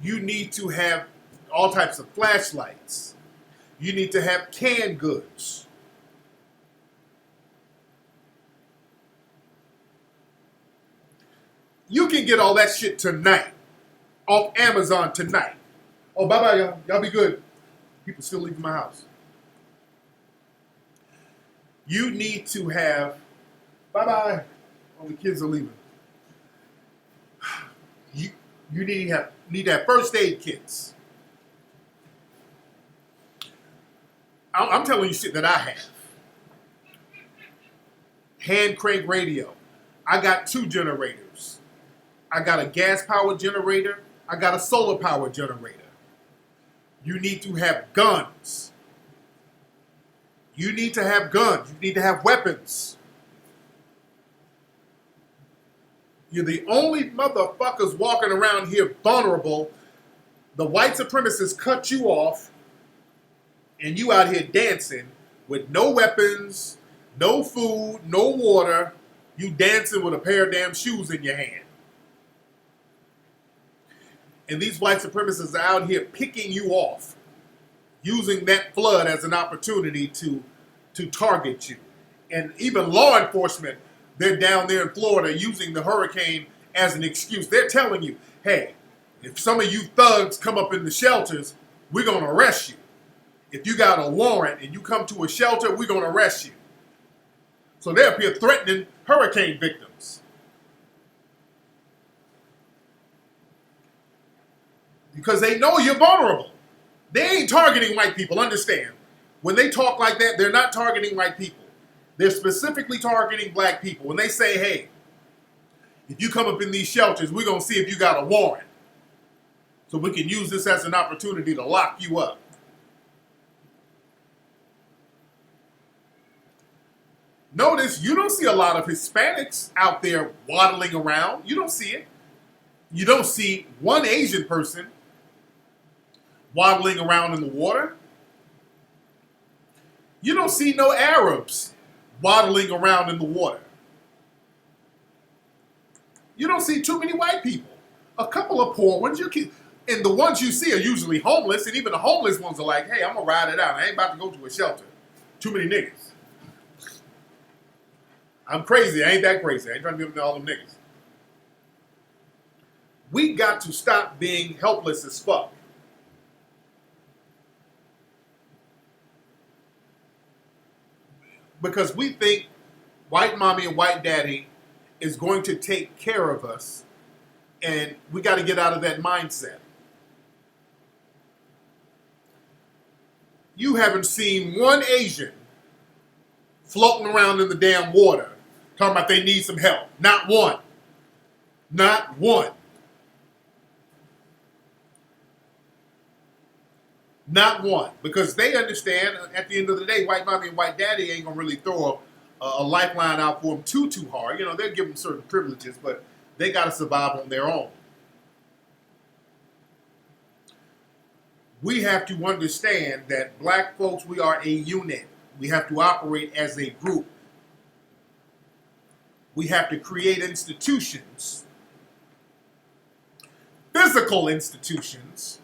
You need to have all types of flashlights. You need to have canned goods. You can get all that shit tonight off Amazon tonight. Oh, bye-bye, y'all. Y'all be good. People still leaving my house. You need to have... Bye-bye. All the kids are leaving. You need to have first aid kits. I'm telling you shit that I have. Hand crank radio. I got 2 generators. I got a gas powered generator. I got a solar powered generator. You need to have guns. You need to have guns. You need to have weapons. You're the only motherfuckers walking around here vulnerable. The white supremacists cut you off. And you out here dancing with no weapons, No food, no water. You dancing with a pair of damn shoes in your hand. And these white supremacists are out here picking you off, using that flood as an opportunity to target you. And even law enforcement, they're down there in Florida using the hurricane as an excuse. They're telling you, hey, if some of you thugs come up in the shelters, we're going to arrest you. If you got a warrant and you come to a shelter, we're going to arrest you. So they're up here threatening hurricane victims. Because they know you're vulnerable. They ain't targeting white people, understand. When they talk like that, they're not targeting white people. They're specifically targeting black people. When they say, hey, if you come up in these shelters, we're going to see if you got a warrant. So we can use this as an opportunity to lock you up. Notice you don't see a lot of Hispanics out there waddling around. You don't see it. You don't see one Asian person waddling around in the water. You don't see no Arabs waddling around in the water. You don't see too many white people. A couple of poor ones. And the ones you see are usually homeless, and even the homeless ones are like, hey, I'm going to ride it out. I ain't about to go to a shelter. Too many niggas. I'm crazy. I ain't that crazy. I ain't trying to be with all them niggas. We got to stop being helpless as fuck. Because we think white mommy and white daddy is going to take care of us, and we got to get out of that mindset. You haven't seen one Asian floating around in the damn water talking about they need some help. Not one. Not one. Not one. Because they understand at the end of the day, white mommy and white daddy ain't going to really throw a lifeline out for them too hard. You know, they'll give them certain privileges, but they got to survive on their own. We have to understand that black folks, we are a unit. We have to operate as a group. We have to create institutions, physical institutions,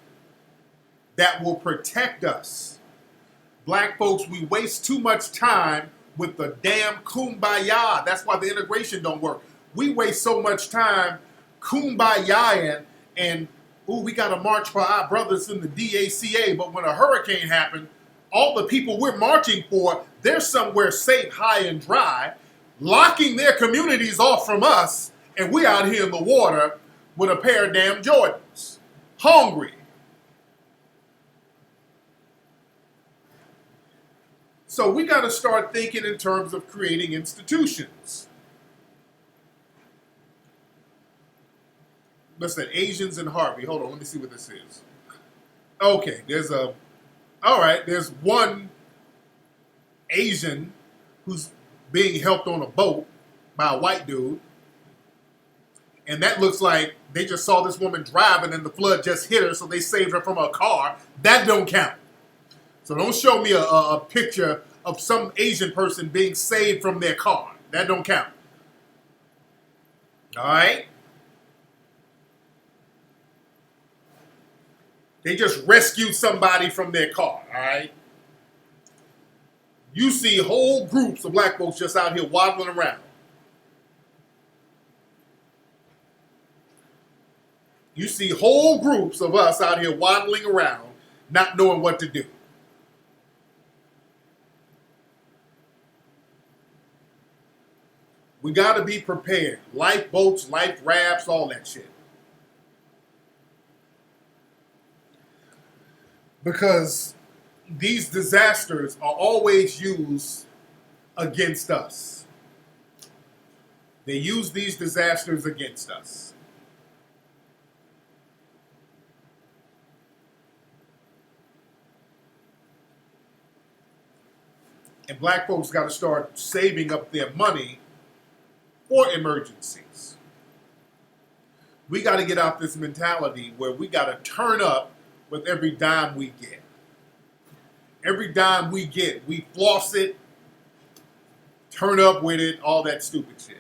that will protect us. Black folks, we waste too much time with the damn kumbaya. That's why the integration don't work. We waste so much time kumbaya and ooh, we got to march for our brothers in the DACA. But when a hurricane happened, all the people we're marching for, they're somewhere safe, high and dry, locking their communities off from us, and we out here in the water with a pair of damn Jordans, hungry. So we got to start thinking in terms of creating institutions. Listen, Asians and Harvey. Hold on, let me see what this is. Okay, there's one Asian who's being helped on a boat by a white dude. And that looks like they just saw this woman driving and the flood just hit her, so they saved her from a car. That don't count. So don't show me a picture of some Asian person being saved from their car. That don't count. All right? They just rescued somebody from their car, all right? You see whole groups of black folks just out here waddling around. You see whole groups of us out here waddling around, not knowing what to do. We got to be prepared. Lifeboats, life rafts, all that shit. Because these disasters are always used against us. They use these disasters against us. And black folks got to start saving up their money for emergencies. We got to get out this mentality where we got to turn up with every dime we get. Every dime we get, we floss it, turn up with it, all that stupid shit.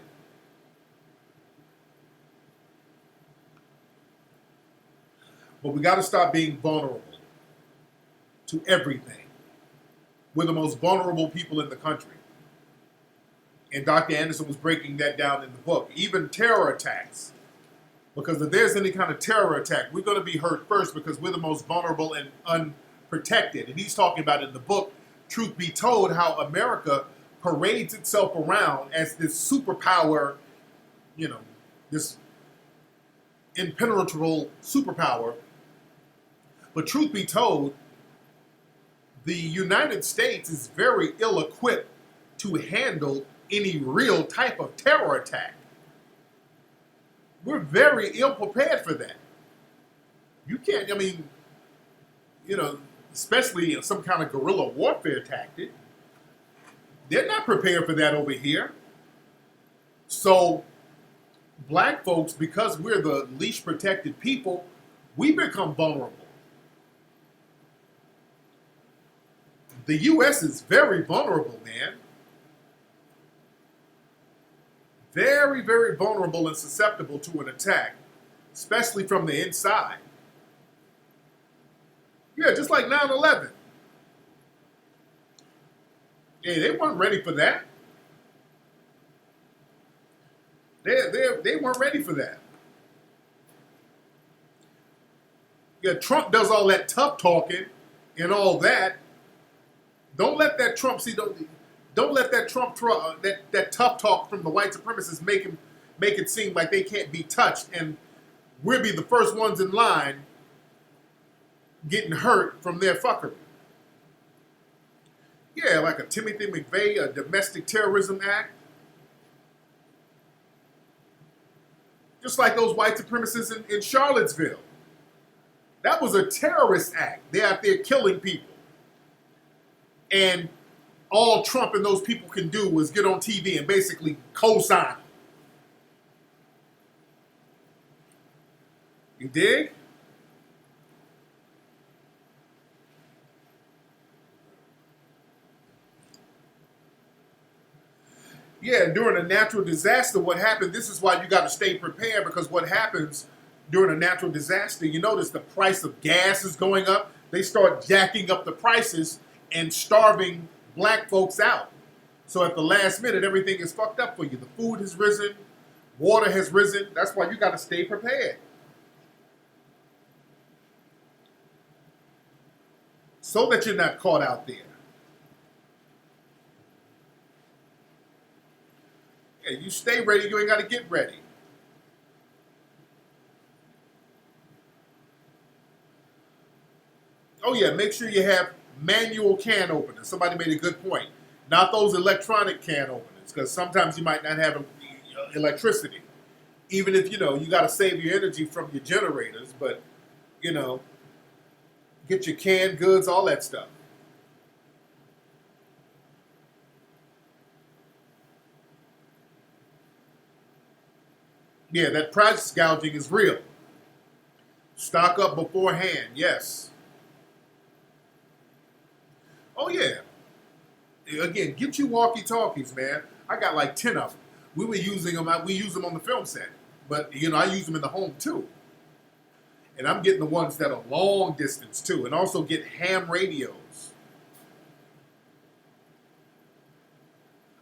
But we got to stop being vulnerable to everything. We're the most vulnerable people in the country. And Dr. Anderson was breaking that down in the book. Even terror attacks. Because if there's any kind of terror attack, we're going to be hurt first because we're the most vulnerable and unprotected. And he's talking about in the book, truth be told, how America parades itself around as this superpower, this impenetrable superpower. But truth be told, the United States is very ill-equipped to handle any real type of terror attack. We're very ill-prepared for that. You can't, especially some kind of guerrilla warfare tactic. They're not prepared for that over here. So, black folks, because we're the least protected people, we become vulnerable. The U.S. is very vulnerable, man. Very, very vulnerable and susceptible to an attack, especially from the inside. Yeah, just like 9/11. Yeah, they weren't ready for that. They weren't ready for that. Yeah, Trump does all that tough talking and all that. Don't let that Trump don't let that Trump that tough talk from the white supremacists make it seem like they can't be touched, and we'll be the first ones in line getting hurt from their fuckery. Yeah, like a Timothy McVeigh, a domestic terrorism act. Just like those white supremacists in Charlottesville. That was a terrorist act. They're out there killing people. And all Trump and those people can do is get on TV and basically co-sign them. You dig? Yeah, during a natural disaster, what happened, this is why you got to stay prepared, because what happens during a natural disaster, you notice the price of gas is going up. They start jacking up the prices and starving black folks out. So at the last minute, everything is fucked up for you. The food has risen, water has risen. That's why you got to stay prepared. So that you're not caught out there. Yeah, you stay ready, you ain't got to get ready. Oh yeah, make sure you have manual can openers. Somebody made a good point. Not those electronic can openers, because sometimes you might not have electricity. Even if, you got to save your energy from your generators, but, get your canned goods, all that stuff. Yeah, that price gouging is real. Stock up beforehand, yes. Oh, yeah. Again, get you walkie-talkies, man. I got like 10 of them. We use them on the film set. But, I use them in the home, too. And I'm getting the ones that are long distance, too. And also get ham radios.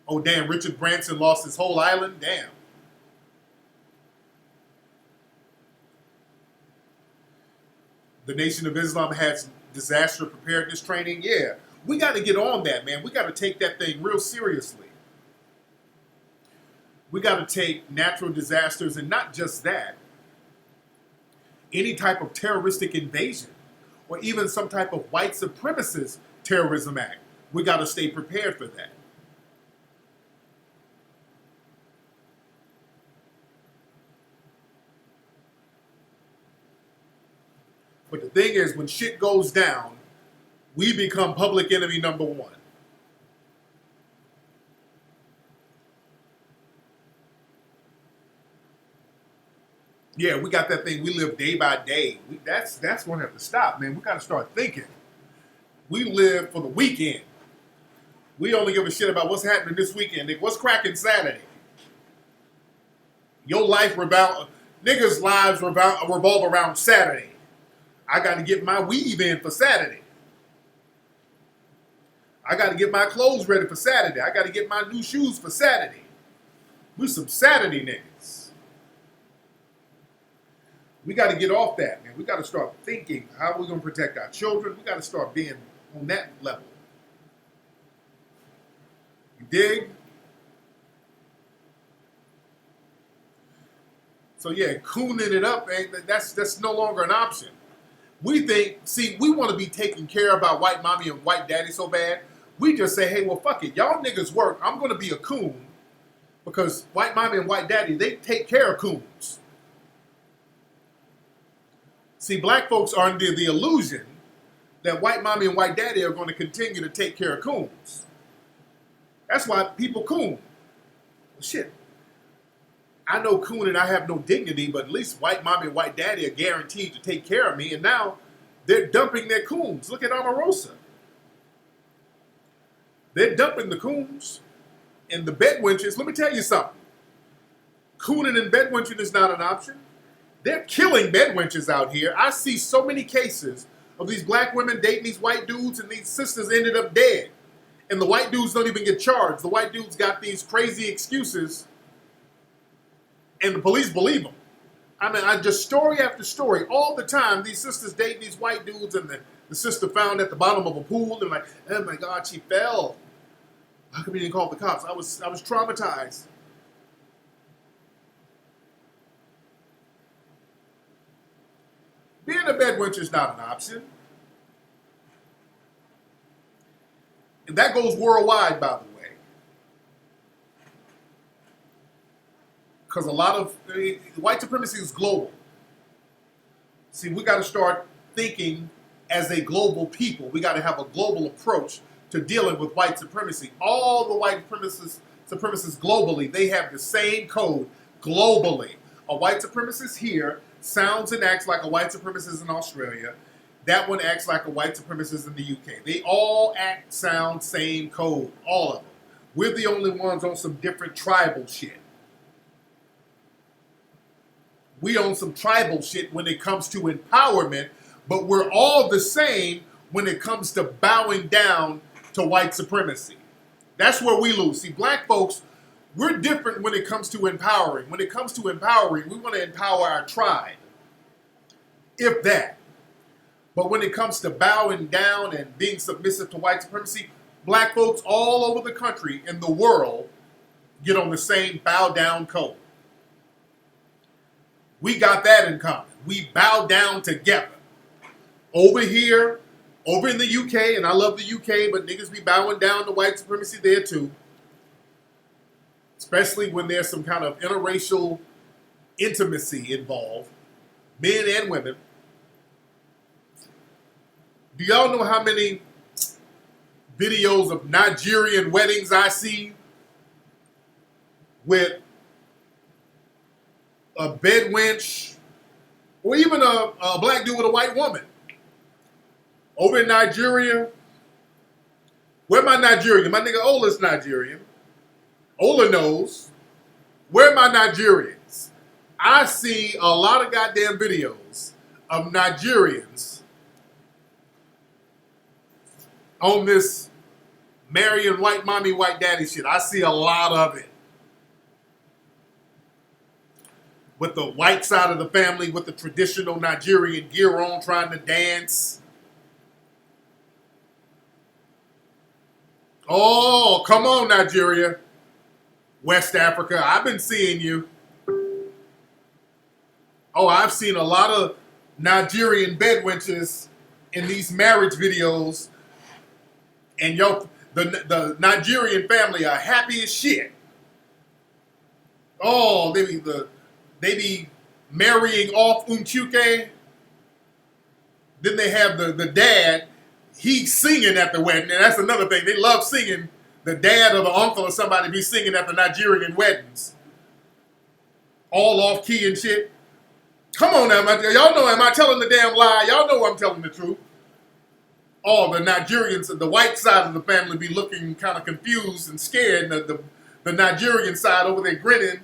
Oh, damn, Richard Branson lost his whole island? Damn. The Nation of Islam has disaster preparedness training. Yeah, we got to get on that, man. We got to take that thing real seriously. We got to take natural disasters, and not just that, any type of terroristic invasion or even some type of white supremacist terrorism act. We got to stay prepared for that. But the thing is, when shit goes down, we become public enemy number one. Yeah, we got that thing. We live day by day. That's going to have to stop, man. We got to start thinking. We live for the weekend. We only give a shit about what's happening this weekend. Nigga, what's cracking Saturday? Your life niggas' lives revolve around Saturday. I got to get my weave in for Saturday. I got to get my clothes ready for Saturday. I got to get my new shoes for Saturday. We some Saturday niggas. We got to get off that, man. We got to start thinking how we're going to protect our children. We got to start being on that level. You dig? So yeah, cooning it up, man, that's no longer an option. We want to be taken care of by white mommy and white daddy so bad. We just say, hey, well, fuck it. Y'all niggas work. I'm going to be a coon because white mommy and white daddy, they take care of coons. See, black folks are under the illusion that white mommy and white daddy are going to continue to take care of coons. That's why people coon. Well, shit. I know coon and I have no dignity, but at least white mommy and white daddy are guaranteed to take care of me, and now they're dumping their coons. Look at Omarosa. They're dumping the coons and the bedwenches. Let me tell you something. Cooning and bedwenching is not an option. They're killing bedwenches out here. I see so many cases of these black women dating these white dudes, and these sisters ended up dead. And the white dudes don't even get charged. The white dudes got these crazy excuses, and the police believe them. I mean, I just story after story, all the time, these sisters date these white dudes, and the sister found at the bottom of a pool, and like, oh my God, she fell. How come you didn't call the cops? I was traumatized. Being a bedwench is not an option. And that goes worldwide, by the way. Because a lot of white supremacy is global. See, we got to start thinking as a global people. We got to have a global approach to dealing with white supremacy. All the white supremacists globally, they have the same code globally. A white supremacist here sounds and acts like a white supremacist in Australia. That one acts like a white supremacist in the UK. They all act, sound, same code, all of them. We're the only ones on some different tribal shit. We own some tribal shit when it comes to empowerment, but we're all the same when it comes to bowing down to white supremacy. That's where we lose. See, black folks, we're different when it comes to empowering. When it comes to empowering, we want to empower our tribe, if that. But when it comes to bowing down and being submissive to white supremacy, black folks all over the country and the world get on the same bow down code. We got that in common. We bow down together. Over here, over in the UK, and I love the UK, but niggas be bowing down to white supremacy there too. Especially when there's some kind of interracial intimacy involved, men and women. Do y'all know how many videos of Nigerian weddings I see with a bedwench or even a black dude with a white woman? Over in Nigeria, where my Nigerian? My nigga Ola's Nigerian. Ola knows. Where my Nigerians? I see a lot of goddamn videos of Nigerians on this marrying white mommy, white daddy shit. I see a lot of it. With the white side of the family, with the traditional Nigerian gear on, trying to dance. Oh, come on, Nigeria. West Africa, I've been seeing you. Oh, I've seen a lot of Nigerian bedwenches in these marriage videos. And the Nigerian family are happy as shit. Oh, they be marrying off Umchuke. Then they have the dad. He's singing at the wedding, and that's another thing. They love singing. The dad or the uncle or somebody be singing at the Nigerian weddings. All off key and shit. Come on now, y'all know, am I telling the damn lie? Y'all know I'm telling the truth. all the Nigerians, the white side of the family, be looking kind of confused and scared. And the Nigerian side over there grinning,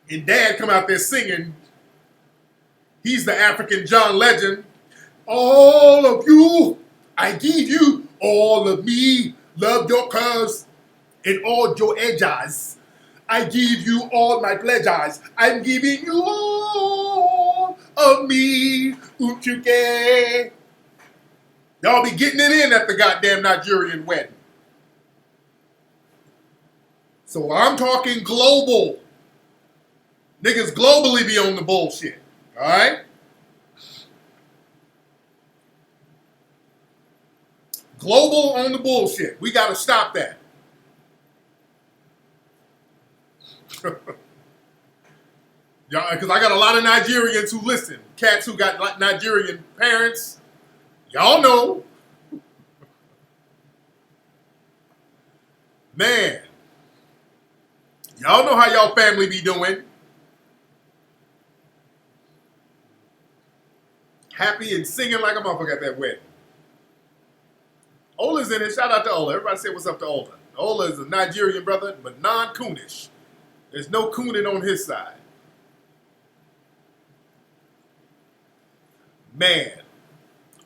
and Dad come out there singing. He's the African John Legend. All of you, I give you all of me. Love your curves and all your edges. I give you all my pleasures. I'm giving you all of me. Uchuke. Y'all be getting it in at the goddamn Nigerian wedding. So I'm talking global. Niggas globally be on the bullshit. Alright? Global on the bullshit. We gotta stop that. Because I got a lot of Nigerians who listen. Cats who got Nigerian parents. Y'all know. Man. Y'all know how y'all family be doing. Happy and singing like a motherfucker at that wedding. Ola's in it. Shout out to Ola. Everybody say what's up to Ola. Ola is a Nigerian brother, but non-coonish. There's no cooning on his side. Man.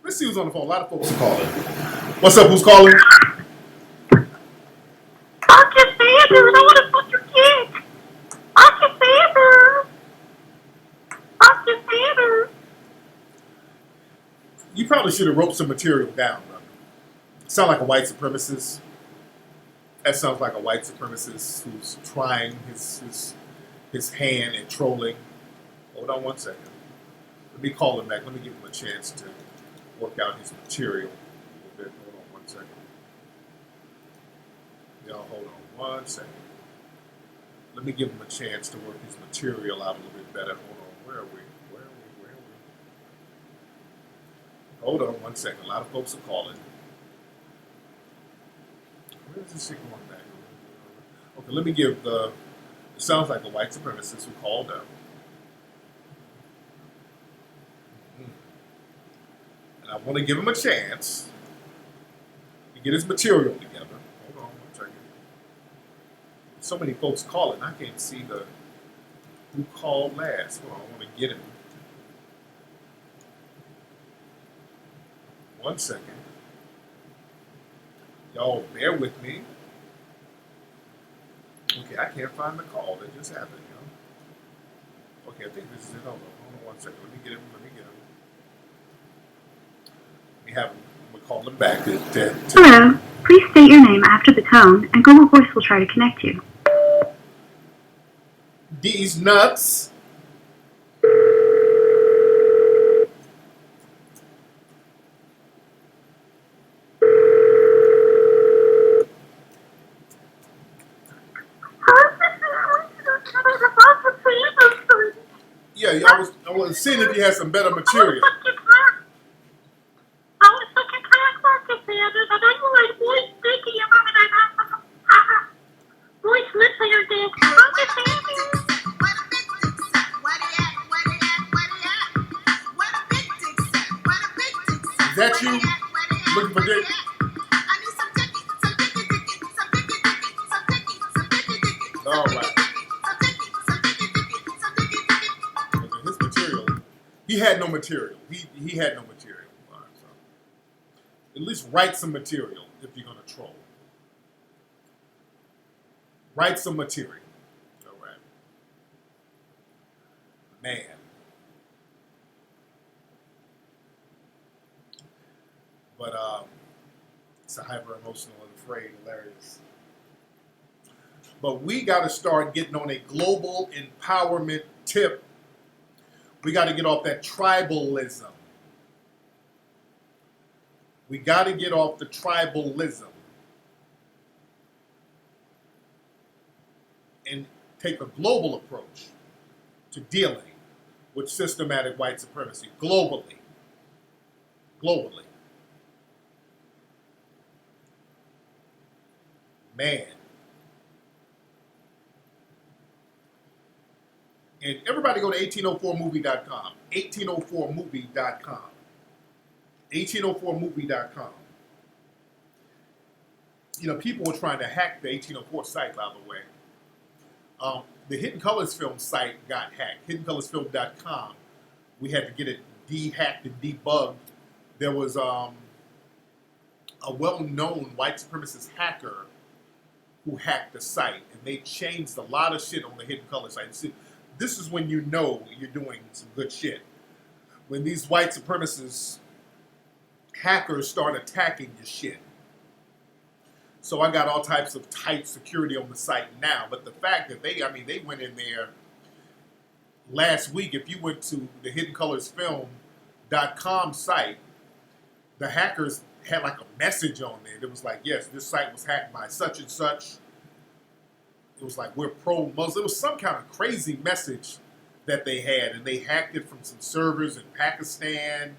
Let's see who's on the phone. A lot of folks are calling. What's up? Who's calling? Uncle Sanders, I want to fuck your kid. Uncle Sanders. Uncle Sanders. You probably should have wrote some material down, brother. Sound like a white supremacist. That sounds like a white supremacist who's trying his hand at trolling. Hold on one second. Let me call him back. Let me give him a chance to work out his material a little bit. Hold on one second. Y'all hold on one second. Let me give him a chance to work his material out a little bit better. Hold on. Where are we? Hold on one second. A lot of folks are calling. Where is this shit going back? Okay, let me give the... It sounds like a white supremacist who called up. And I want to give him a chance to get his material together. Hold on one second. So many folks calling. I can't see who called last. Hold on, I want to get him. One second. Y'all bear with me. Okay, I can't find the call that just happened, Okay, I think this is it. Hold on one second. Let me get him. We have him. We'll call him back. Hello. Please state your name after the tone, and Google Voice will try to connect you. These nuts. Yeah, I was seeing if you had some better material. Is that you looking for dick? All right. His material. He had no material. He had no material. All right, so at least write some material if you're gonna troll. Write some material. All right. Man. But it's a hyper emotional and afraid, hilarious. But we got to start getting on a global empowerment tip. We got to get off that tribalism. We got to get off the tribalism and take a global approach to dealing with systematic white supremacy globally. Globally. Man. And everybody go to 1804movie.com. 1804movie.com. 1804movie.com. people were trying to hack the 1804 site, by the way. The Hidden Colors Film site got hacked, hiddencolorsfilm.com. We had to get it de-hacked and debugged. There was a well-known white supremacist hacker who hacked the site, and they changed a lot of shit on the Hidden Colors site. See, this is when you know you're doing some good shit. When these white supremacist hackers start attacking your shit. So I got all types of tight security on the site now. But the fact that they went in there last week. If you went to the hiddencolorsfilm.com site, the hackers had like a message on there. It was like, yes, this site was hacked by such and such. It was like, we're pro-Muslim. It was some kind of crazy message that they had, and they hacked it from some servers in Pakistan.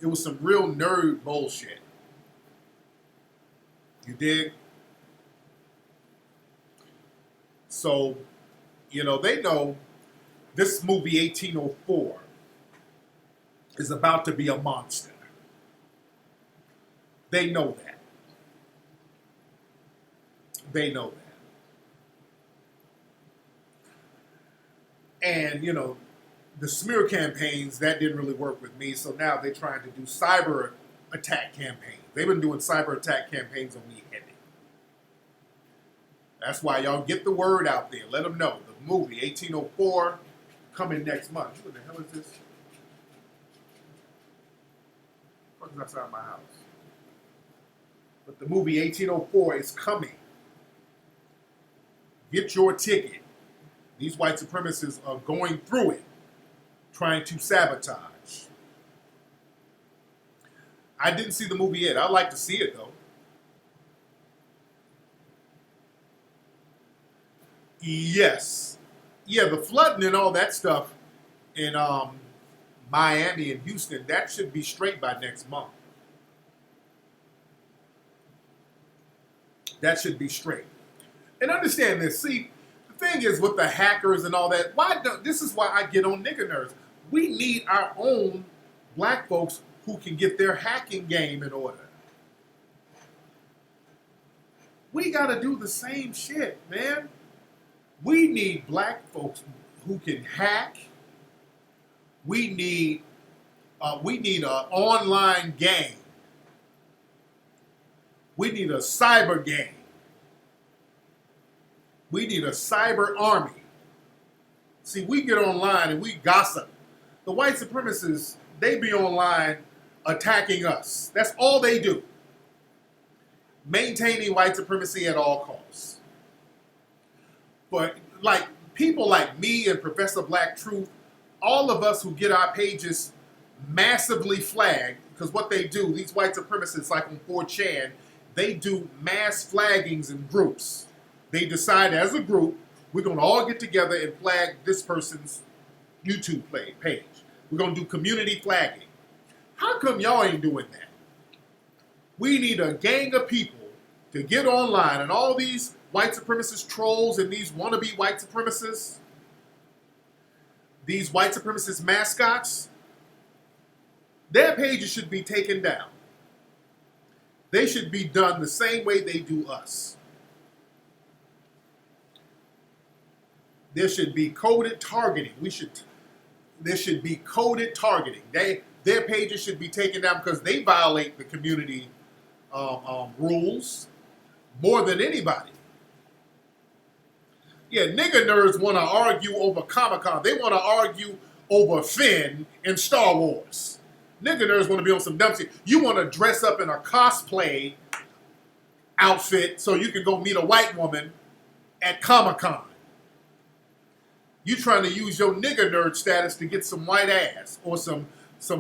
It was some real nerd bullshit. You dig? So, they know this movie 1804 is about to be a monster. They know that. They know that. And, the smear campaigns, that didn't really work with me. So now they're trying to do cyber attack campaigns. They've been doing cyber attack campaigns on me heavy. That's why y'all get the word out there. Let them know. The movie 1804 coming next month. What the hell is this? What is outside my house? But the movie 1804 is coming. Get your ticket. These white supremacists are going through it, trying to sabotage. I didn't see the movie yet. I'd like to see it, though. Yes. Yeah, the flooding and all that stuff in Miami and Houston, that should be straight by next month. That should be straight. And understand this. See, the thing is with the hackers and all that, this is why I get on nigger nerves. We need our own black folks who can get their hacking game in order. We got to do the same shit, man. We need black folks who can hack. We need an online game. We need a cyber game. We need a cyber army. See, we get online and we gossip. The white supremacists, they be online attacking us. That's all they do. Maintaining white supremacy at all costs. But like people like me and Professor Black Truth, all of us who get our pages massively flagged, because what they do, these white supremacists like on 4chan, they do mass flaggings in groups. They decide as a group, we're going to all get together and flag this person's YouTube page. We're going to do community flagging. How come y'all ain't doing that? We need a gang of people to get online, and all these white supremacist trolls and these wannabe white supremacists, these white supremacist mascots, their pages should be taken down. They should be done the same way they do us. There should be coded targeting. There should be coded targeting. Their pages should be taken down because they violate the community rules more than anybody. Yeah, nigger nerds want to argue over Comic-Con. They want to argue over Finn and Star Wars. Nigger nerds want to be on some dumb shit. You want to dress up in a cosplay outfit so you can go meet a white woman at Comic-Con. You trying to use your nigger nerd status to get some white ass or some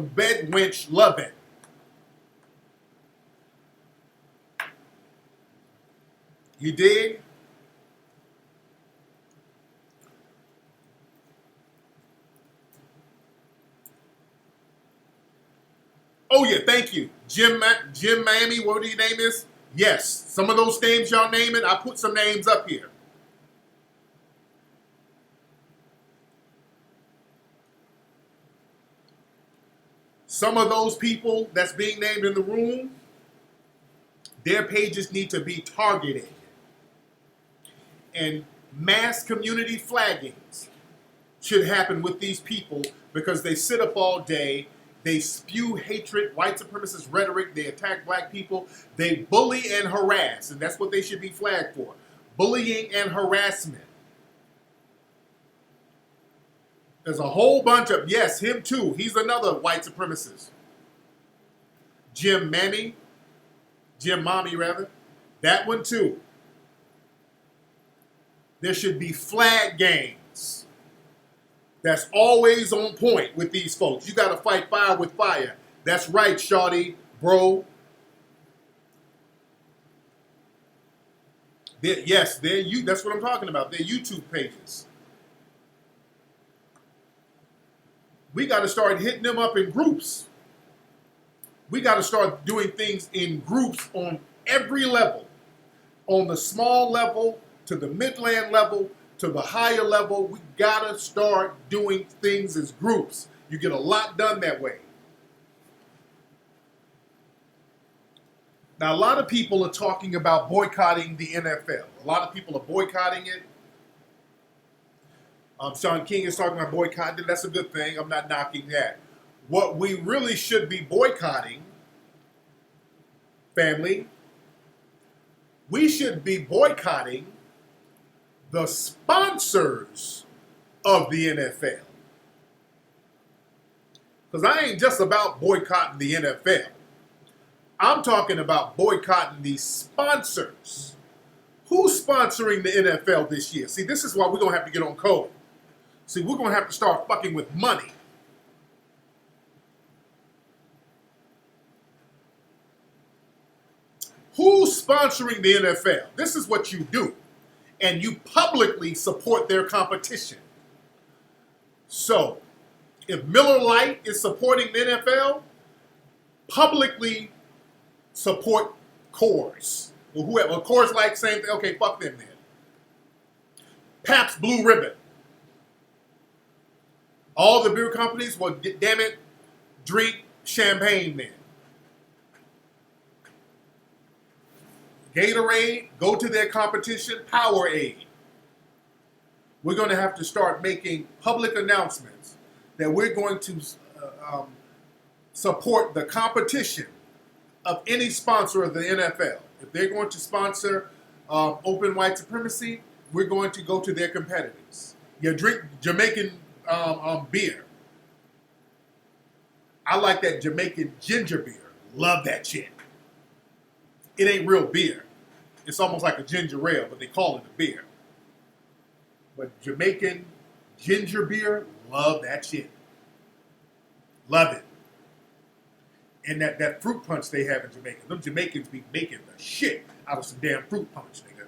bed wench loving. You dig? Oh yeah, thank you. Jim Miami, whatever your name is. Yes, some of those names y'all naming, I put some names up here. Some of those people that's being named in the room, Their pages need to be targeted. And mass community flaggings should happen with these people because they sit up all day, they spew hatred, white supremacist rhetoric, they attack black people, they bully and harass, and that's what they should be flagged for. Bullying and harassment. There's a whole bunch of, yes, him too, he's another white supremacist. Jim Mommy rather, that one too. There should be flag gangs that's always on point with these folks. You got to fight fire with fire. That's right, shawty, bro. Yes, that's what I'm talking about. They're YouTube pages. We got to start hitting them up in groups. We got to start doing things in groups on every level. On the small level, to the midland level, to the higher level, we gotta start doing things as groups. You get a lot done that way. Now, a lot of people are talking about boycotting the NFL. A lot of people are boycotting it. Sean King is talking about boycotting. That's a good thing. I'm not knocking that. What we really should be boycotting, family, we should be boycotting the sponsors of the NFL. Because I ain't just about boycotting the NFL. I'm talking about boycotting the sponsors. Who's sponsoring the NFL this year? See, this is why we're going to have to get on code. See, we're going to have to start fucking with money. Who's sponsoring the NFL? This is what you do. And you publicly support their competition. So, if Miller Lite is supporting the NFL, publicly support Coors. Or whoever. Coors Light, same thing. Okay, fuck them then. Pabst Blue Ribbon. All the beer companies, well, damn it, drink champagne then. Gatorade, go to their competition, Powerade. We're going to have to start making public announcements that we're going to support the competition of any sponsor of the NFL. If they're going to sponsor open white supremacy, we're going to go to their competitors. You drink Jamaican beer. I like that Jamaican ginger beer. Love that shit. It ain't real beer. It's almost like a ginger ale, but they call it a beer. But Jamaican ginger beer, love that shit. Love it. And that fruit punch they have in Jamaica. Them Jamaicans be making the shit out of some damn fruit punch, nigga.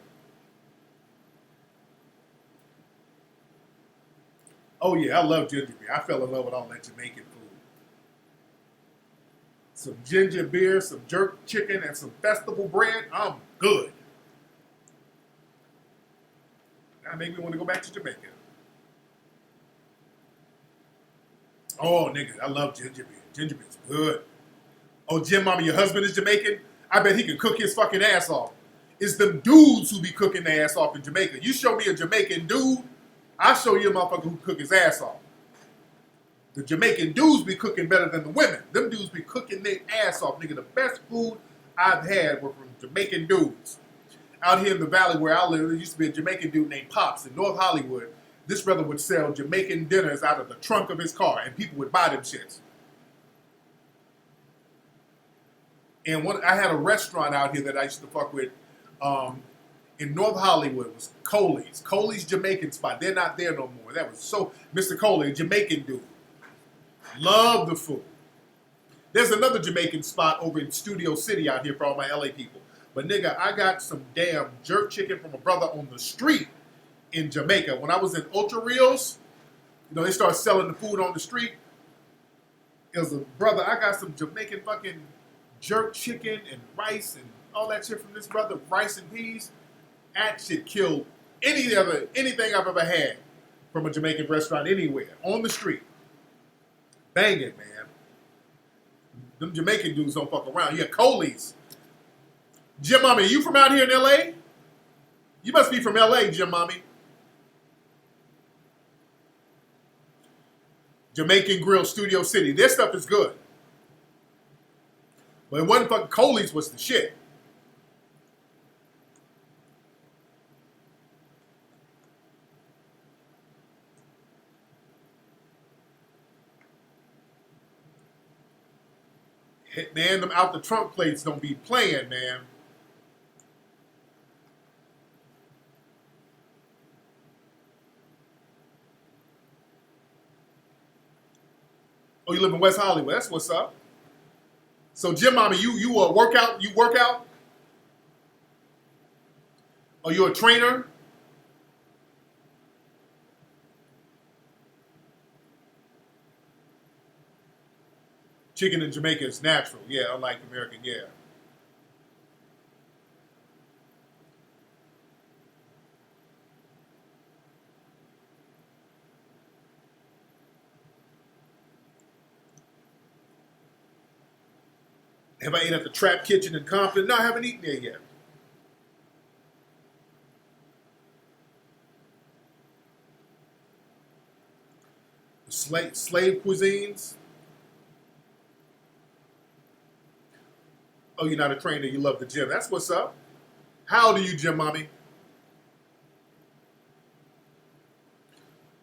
Oh yeah, I love ginger beer. I fell in love with all that Jamaican food. Some ginger beer, some jerk chicken, and some festival bread. I'm good. That made me want to go back to Jamaica. Oh, nigga, I love ginger beer. Ginger beer's good. Oh, Jim Mama, your husband is Jamaican? I bet he can cook his fucking ass off. It's them dudes who be cooking their ass off in Jamaica. You show me a Jamaican dude, I'll show you a motherfucker who cook his ass off. The Jamaican dudes be cooking better than the women. Them dudes be cooking their ass off. Nigga, the best food I've had were from Jamaican dudes. Out here in the valley where I live, there used to be a Jamaican dude named Pops in North Hollywood. This brother would sell Jamaican dinners out of the trunk of his car, and people would buy them shits. And I had a restaurant out here that I used to fuck with in North Hollywood. It was Coley's. Coley's Jamaican spot. They're not there no more. That was so... Mr. Coley, a Jamaican dude. Love the food. There's another Jamaican spot over in Studio City out here for all my LA people. But nigga, I got some damn jerk chicken from a brother on the street in Jamaica. When I was in Ultra Reels, you know, they started selling the food on the street. It was a brother, I got some Jamaican fucking jerk chicken and rice and all that shit from this brother, rice and peas. That shit killed anything I've ever had from a Jamaican restaurant anywhere, on the street. Banging, man. Them Jamaican dudes don't fuck around. Yeah, Coley's. Jim Mommy, you from out here in LA? You must be from LA, Jim Mommy. Jamaican Grill, Studio City. Their stuff is good. But it wasn't fucking Coley's was the shit. Man, them out the trunk plates don't be playing, man. Oh, you live in West Hollywood. That's what's up. So, Jim Mommy, you work out? You work out? Are you a trainer? Chicken in Jamaica is natural. Yeah, unlike American. Yeah. Have I eaten at the Trap Kitchen in Compton? No, I haven't eaten there yet. Slave cuisines? Oh, you're not a trainer. You love the gym. That's what's up. How old are you, Jim Mommy?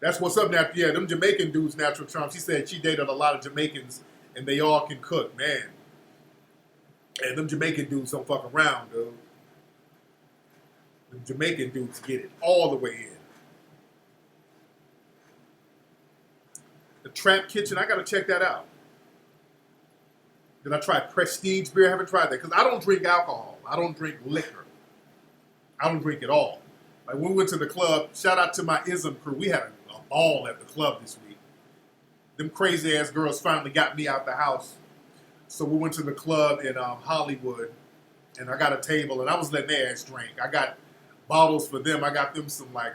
That's what's up now. Yeah, them Jamaican dudes, natural charms. She said she dated a lot of Jamaicans and they all can cook, man. And them Jamaican dudes don't fuck around, dude. Them Jamaican dudes get it all the way in. The Trap Kitchen, I gotta check that out. Did I try Prestige beer? I haven't tried that because I don't drink alcohol. I don't drink liquor. I don't drink at all. Like when we went to the club, shout out to my ISM crew. We had a ball at the club this week. Them crazy ass girls finally got me out the house. So we went to the club in Hollywood, and I got a table, and I was letting their ass drink. I got bottles for them. I got them some like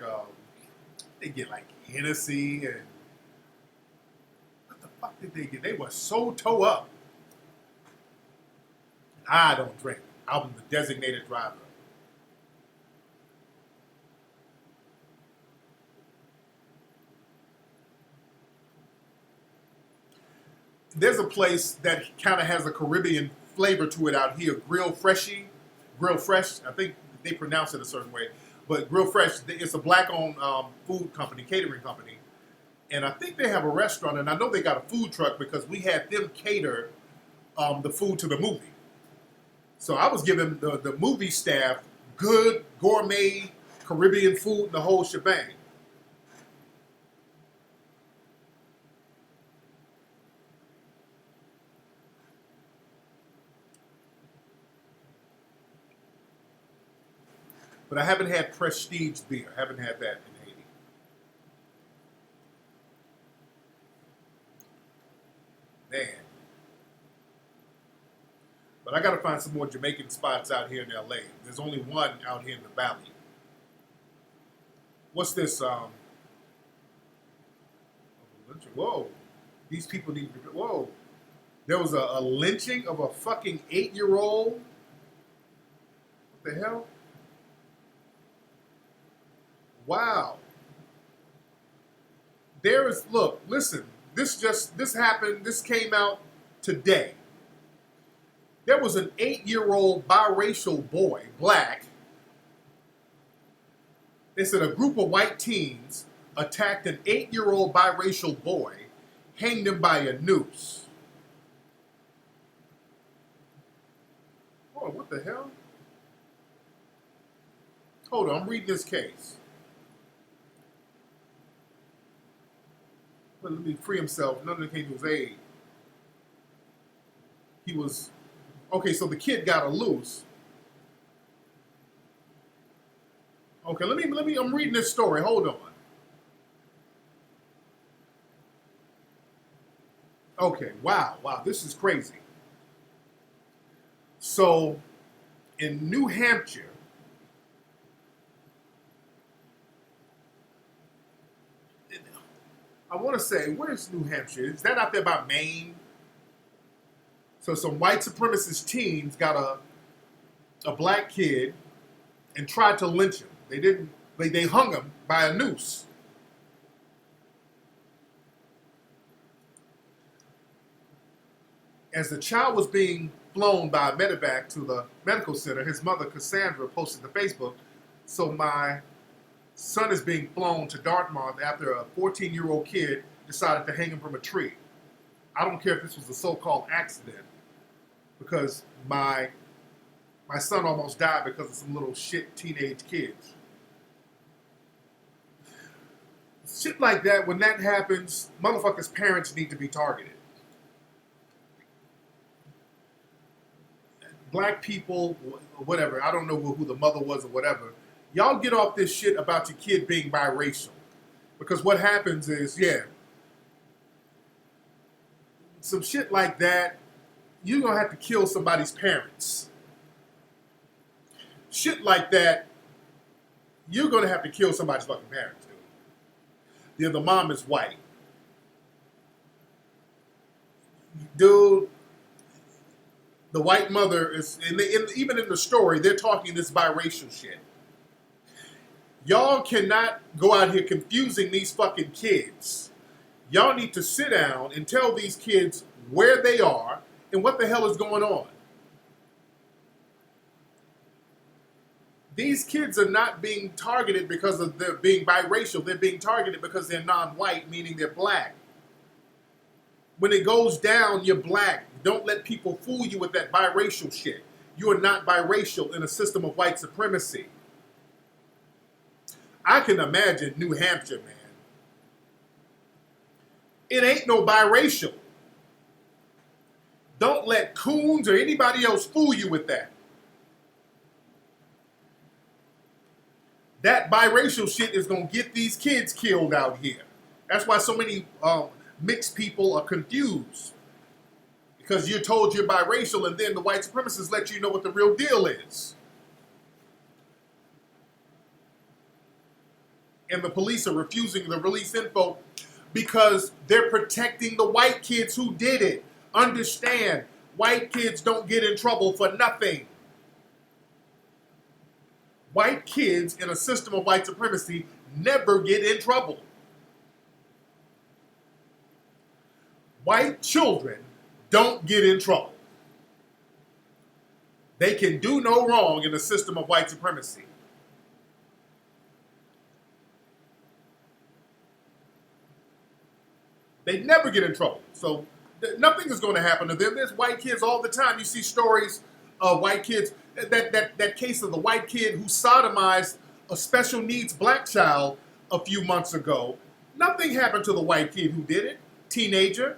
they get like Hennessy and what the fuck did they get? They were so toe up. I don't drink. I'm the designated driver. There's a place that kind of has a Caribbean flavor to it out here, Grill Fresh. I think they pronounce it a certain way. But Grill Fresh, it's a black-owned food company, catering company. And I think they have a restaurant, and I know they got a food truck because we had them cater the food to the movie. So I was giving the movie staff good gourmet Caribbean food, the whole shebang. But I haven't had Prestige beer. I haven't had that in Haiti. Man. But I got to find some more Jamaican spots out here in LA. There's only one out here in the valley. What's this? Whoa. These people need to... Whoa. There was a lynching of a fucking 8-year-old. What the hell? Wow. Look, listen, this happened, this came out today. There was an 8-year-old biracial boy, black. They said a group of white teens attacked an 8-year-old biracial boy, hanged him by a noose. Oh, what the hell? Hold on, I'm reading this case. Well, let me free himself. None of it came to his aid. He was... Okay, so the kid got loose. Okay, let me, I'm reading this story. Hold on. Okay, wow, this is crazy. So, in New Hampshire, I want to say, where's New Hampshire? Is that out there by Maine? So some white supremacist teens got a black kid and tried to lynch him. They didn't. They hung him by a noose. As the child was being flown by a medevac to the medical center, his mother, Cassandra, posted to Facebook, "So my son is being flown to Dartmouth after a 14-year-old kid decided to hang him from a tree. I don't care if this was a so-called accident, because my son almost died because of some little shit teenage kids." Shit like that, when that happens, motherfuckers' parents need to be targeted. Black people, whatever, I don't know who the mother was or whatever, y'all get off this shit about your kid being biracial. Because what happens is, some shit like that, you're going to have to kill somebody's parents. Shit like that, you're going to have to kill somebody's fucking parents, dude. Yeah, the mom is white. Dude, the white mother is, even in the story, they're talking this biracial shit. Y'all cannot go out here confusing these fucking kids. Y'all need to sit down and tell these kids where they are and what the hell is going on. These kids are not being targeted because of their being biracial. They're being targeted because they're non-white, meaning they're black. When it goes down, you're black. Don't let people fool you with that biracial shit. You are not biracial in a system of white supremacy. I can imagine New Hampshire, man. It ain't no biracial. Don't let Coons or anybody else fool you with that. That biracial shit is going to get these kids killed out here. That's why so many mixed people are confused. Because you're told you're biracial and then the white supremacists let you know what the real deal is. And the police are refusing to release info because they're protecting the white kids who did it. Understand, white kids don't get in trouble for nothing. White kids in a system of white supremacy never get in trouble. White children don't get in trouble. They can do no wrong in a system of white supremacy. They never get in trouble. So nothing is going to happen to them. There's white kids all the time. You see stories of white kids. That case of the white kid who sodomized a special needs black child a few months ago. Nothing happened to the white kid who did it. Teenager.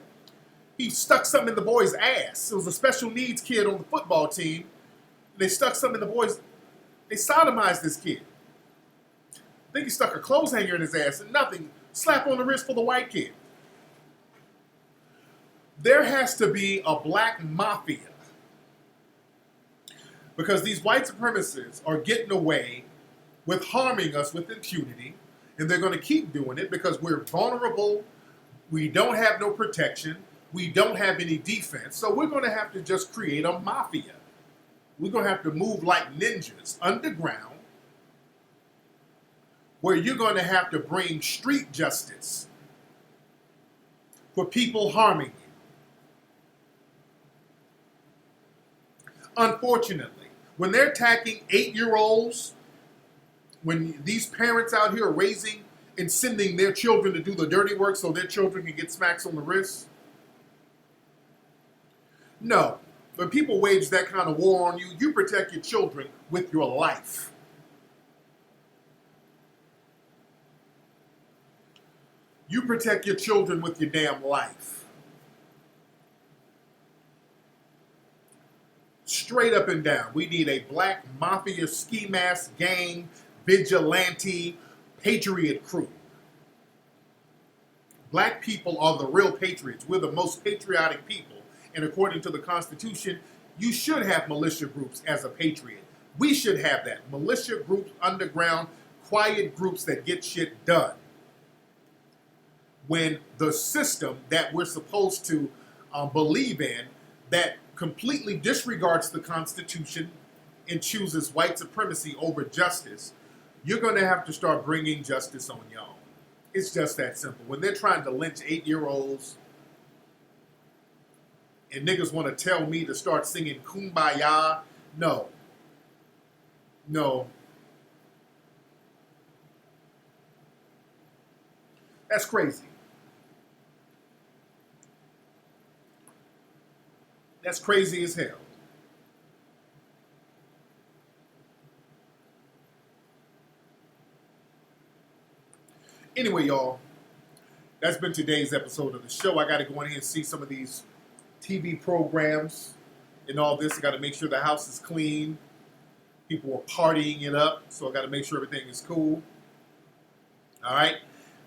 He stuck something in the boy's ass. It was a special needs kid on the football team. They stuck something in the boy's... They sodomized this kid. I think he stuck a clothes hanger in his ass and nothing. Slap on the wrist for the white kid. There has to be a black mafia. Because these white supremacists are getting away with harming us with impunity. And they're going to keep doing it because we're vulnerable. We don't have no protection. We don't have any defense. So we're going to have to just create a mafia. We're going to have to move like ninjas underground, where you're going to have to bring street justice for people harming you. Unfortunately, when they're attacking 8-year-olds, when these parents out here are raising and sending their children to do the dirty work so their children can get smacks on the wrist, no. When people wage that kind of war on you, you protect your children with your life. You protect your children with your damn life. Straight up and down. We need a black mafia ski mask gang, vigilante, patriot crew. Black people are the real patriots. We're the most patriotic people. And according to the Constitution, you should have militia groups as a patriot. We should have that. Militia groups, underground, quiet groups that get shit done. When the system that we're supposed to believe in, that completely disregards the Constitution and chooses white supremacy over justice, you're going to have to start bringing justice on your own. It's just that simple. When they're trying to lynch 8-year-olds and niggas want to tell me to start singing Kumbaya, no. No. That's crazy. That's crazy as hell. Anyway, y'all, that's been today's episode of the show. I got to go in here and see some of these TV programs and all this. I got to make sure the house is clean. People are partying it up, so I got to make sure everything is cool. All right.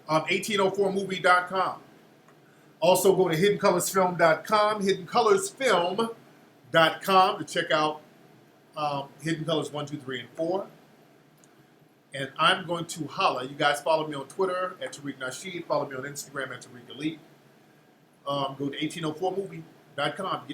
1804movie.com. Also go to hiddencolorsfilm.com, hiddencolorsfilm.com to check out Hidden Colors 1, 2, 3, and 4. And I'm going to holla. You guys follow me on Twitter at Tariq Nasheed. Follow me on Instagram at Tariq Elite. Go to 1804movie.com. Get